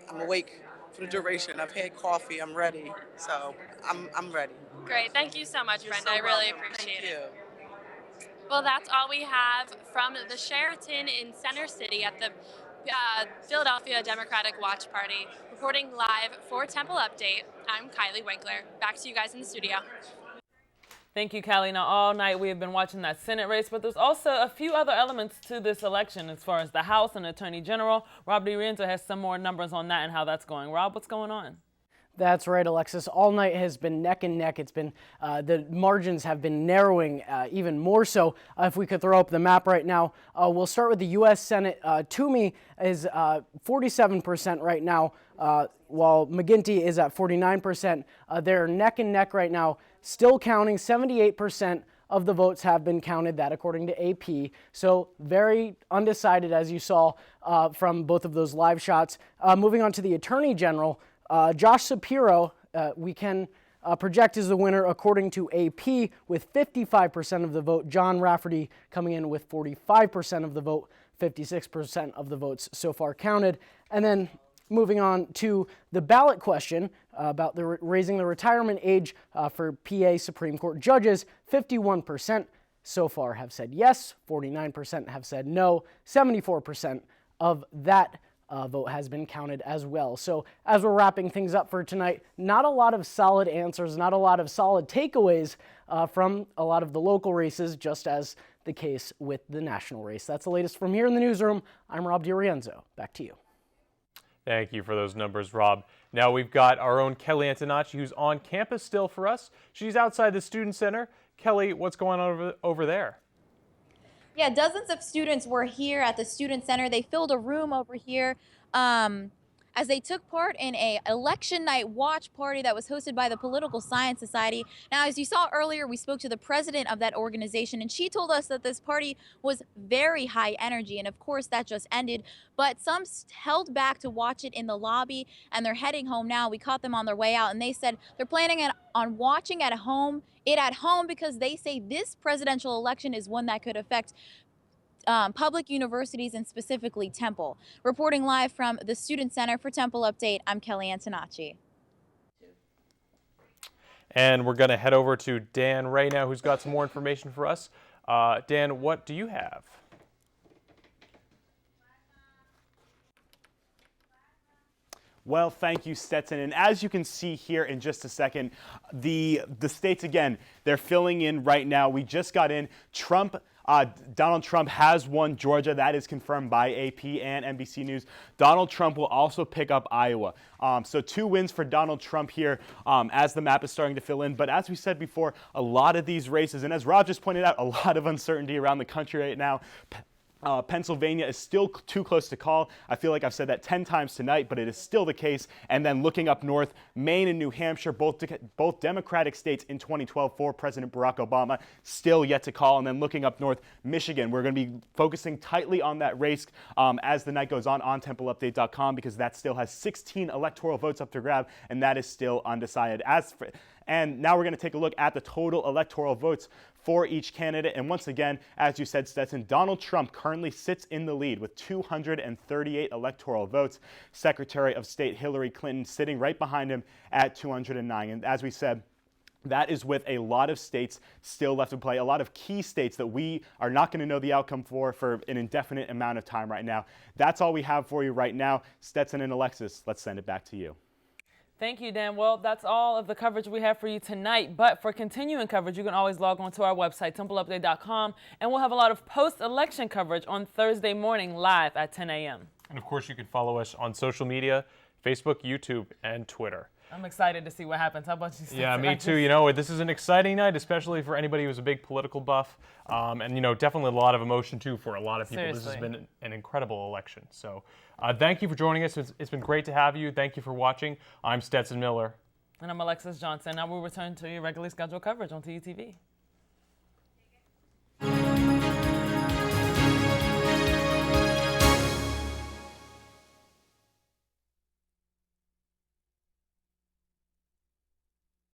I'm awake for the duration. I've had coffee. I'm ready. So I'm ready. Great. Thank you so much, Brenda. I really appreciate it. Thank you. Well, that's all we have from the Sheraton in Center City at the Philadelphia Democratic Watch Party. Reporting live for Temple Update, I'm Kylie Winkler. Back to you guys in the studio. Thank you, Callie. Now, all night we have been watching that Senate race, but there's also a few other elements to this election as far as the House and Attorney General. Rob DiRienzo has some more numbers on that and how that's going. Rob, what's going on? That's right, Alexis. All night has been neck and neck. It's been the margins have been narrowing even more so. If we could throw up the map right now, we'll start with the U.S. Senate. Toomey is 47% right now, while McGinty is at 49%. They're neck and neck right now, still counting. 78% of the votes have been counted, that according to AP. So very undecided, as you saw from both of those live shots. Moving on to the Attorney General. Josh Shapiro, we can project is the winner according to AP with 55% of the vote. John Rafferty coming in with 45% of the vote, 56% of the votes so far counted. And then moving on to the ballot question about raising the retirement age for PA Supreme Court judges, 51% so far have said yes, 49% have said no, 74% of that vote has been counted as well. So as we're wrapping things up for tonight, not a lot of solid answers, not a lot of solid takeaways from a lot of the local races, just as the case with the national race. That's the latest from here in the newsroom. I'm Rob DiRienzo. Back to you. Thank you for those numbers, Rob. Now we've got our own Kelly Antonacci, who's on campus still for us. She's outside the Student Center. Kelly, what's going on over there? Yeah, dozens of students were here at the Student Center. They filled a room over here as they took part in a election night watch party that was hosted by the Political Science Society. Now, as you saw earlier, we spoke to the president of that organization, and she told us that this party was very high energy, and of course that just ended. But some held back to watch it in the lobby, and they're heading home now. We caught them on their way out, and they said they're planning on watching at home because they say this presidential election is one that could affect public universities and specifically Temple. Reporting live from the Student Center for Temple Update, I'm Kelly Antonacci. And we're going to head over to Dan Ray now, who's got some more information for us. Dan, what do you have? Well, thank you, Stetson. And as you can see here in just a second, the states, again, they're filling in right now. We just got in. Donald Trump has won Georgia. That is confirmed by AP and NBC News. Donald Trump will also pick up Iowa. So 2 wins for Donald Trump here as the map is starting to fill in. But as we said before, a lot of these races, and as Rob just pointed out, a lot of uncertainty around the country right now. Pennsylvania is still too close to call. I feel like I've said that 10 times tonight, but it is still the case. And then looking up north, Maine and New Hampshire, both Democratic states in 2012 for President Barack Obama, still yet to call. And then looking up north, Michigan, we're going to be focusing tightly on that race as the night goes on TempleUpdate.com, because that still has 16 electoral votes up to grab, and that is still undecided. And now we're going to take a look at the total electoral votes for each candidate. And once again, as you said, Stetson, Donald Trump currently sits in the lead with 238 electoral votes. Secretary of State Hillary Clinton sitting right behind him at 209. And as we said, that is with a lot of states still left to play, a lot of key states that we are not going to know the outcome for an indefinite amount of time right now. That's all we have for you right now. Stetson and Alexis, let's send it back to you. Thank you, Dan. Well, that's all of the coverage we have for you tonight. But for continuing coverage, you can always log on to our website, TempleUpdate.com, and we'll have a lot of post-election coverage on Thursday morning live at 10 a.m. And of course, you can follow us on social media, Facebook, YouTube, and Twitter. I'm excited to see what happens. How about you, Stacey? Yeah, me too. You know, this is an exciting night, especially for anybody who's a big political buff. And, you know, definitely a lot of emotion, too, for a lot of people. Seriously. This has been an incredible election. So thank you for joining us. It's been great to have you. Thank you for watching. I'm Stetson Miller. And I'm Alexis Johnson. Now we'll return to your regularly scheduled coverage on TUTV.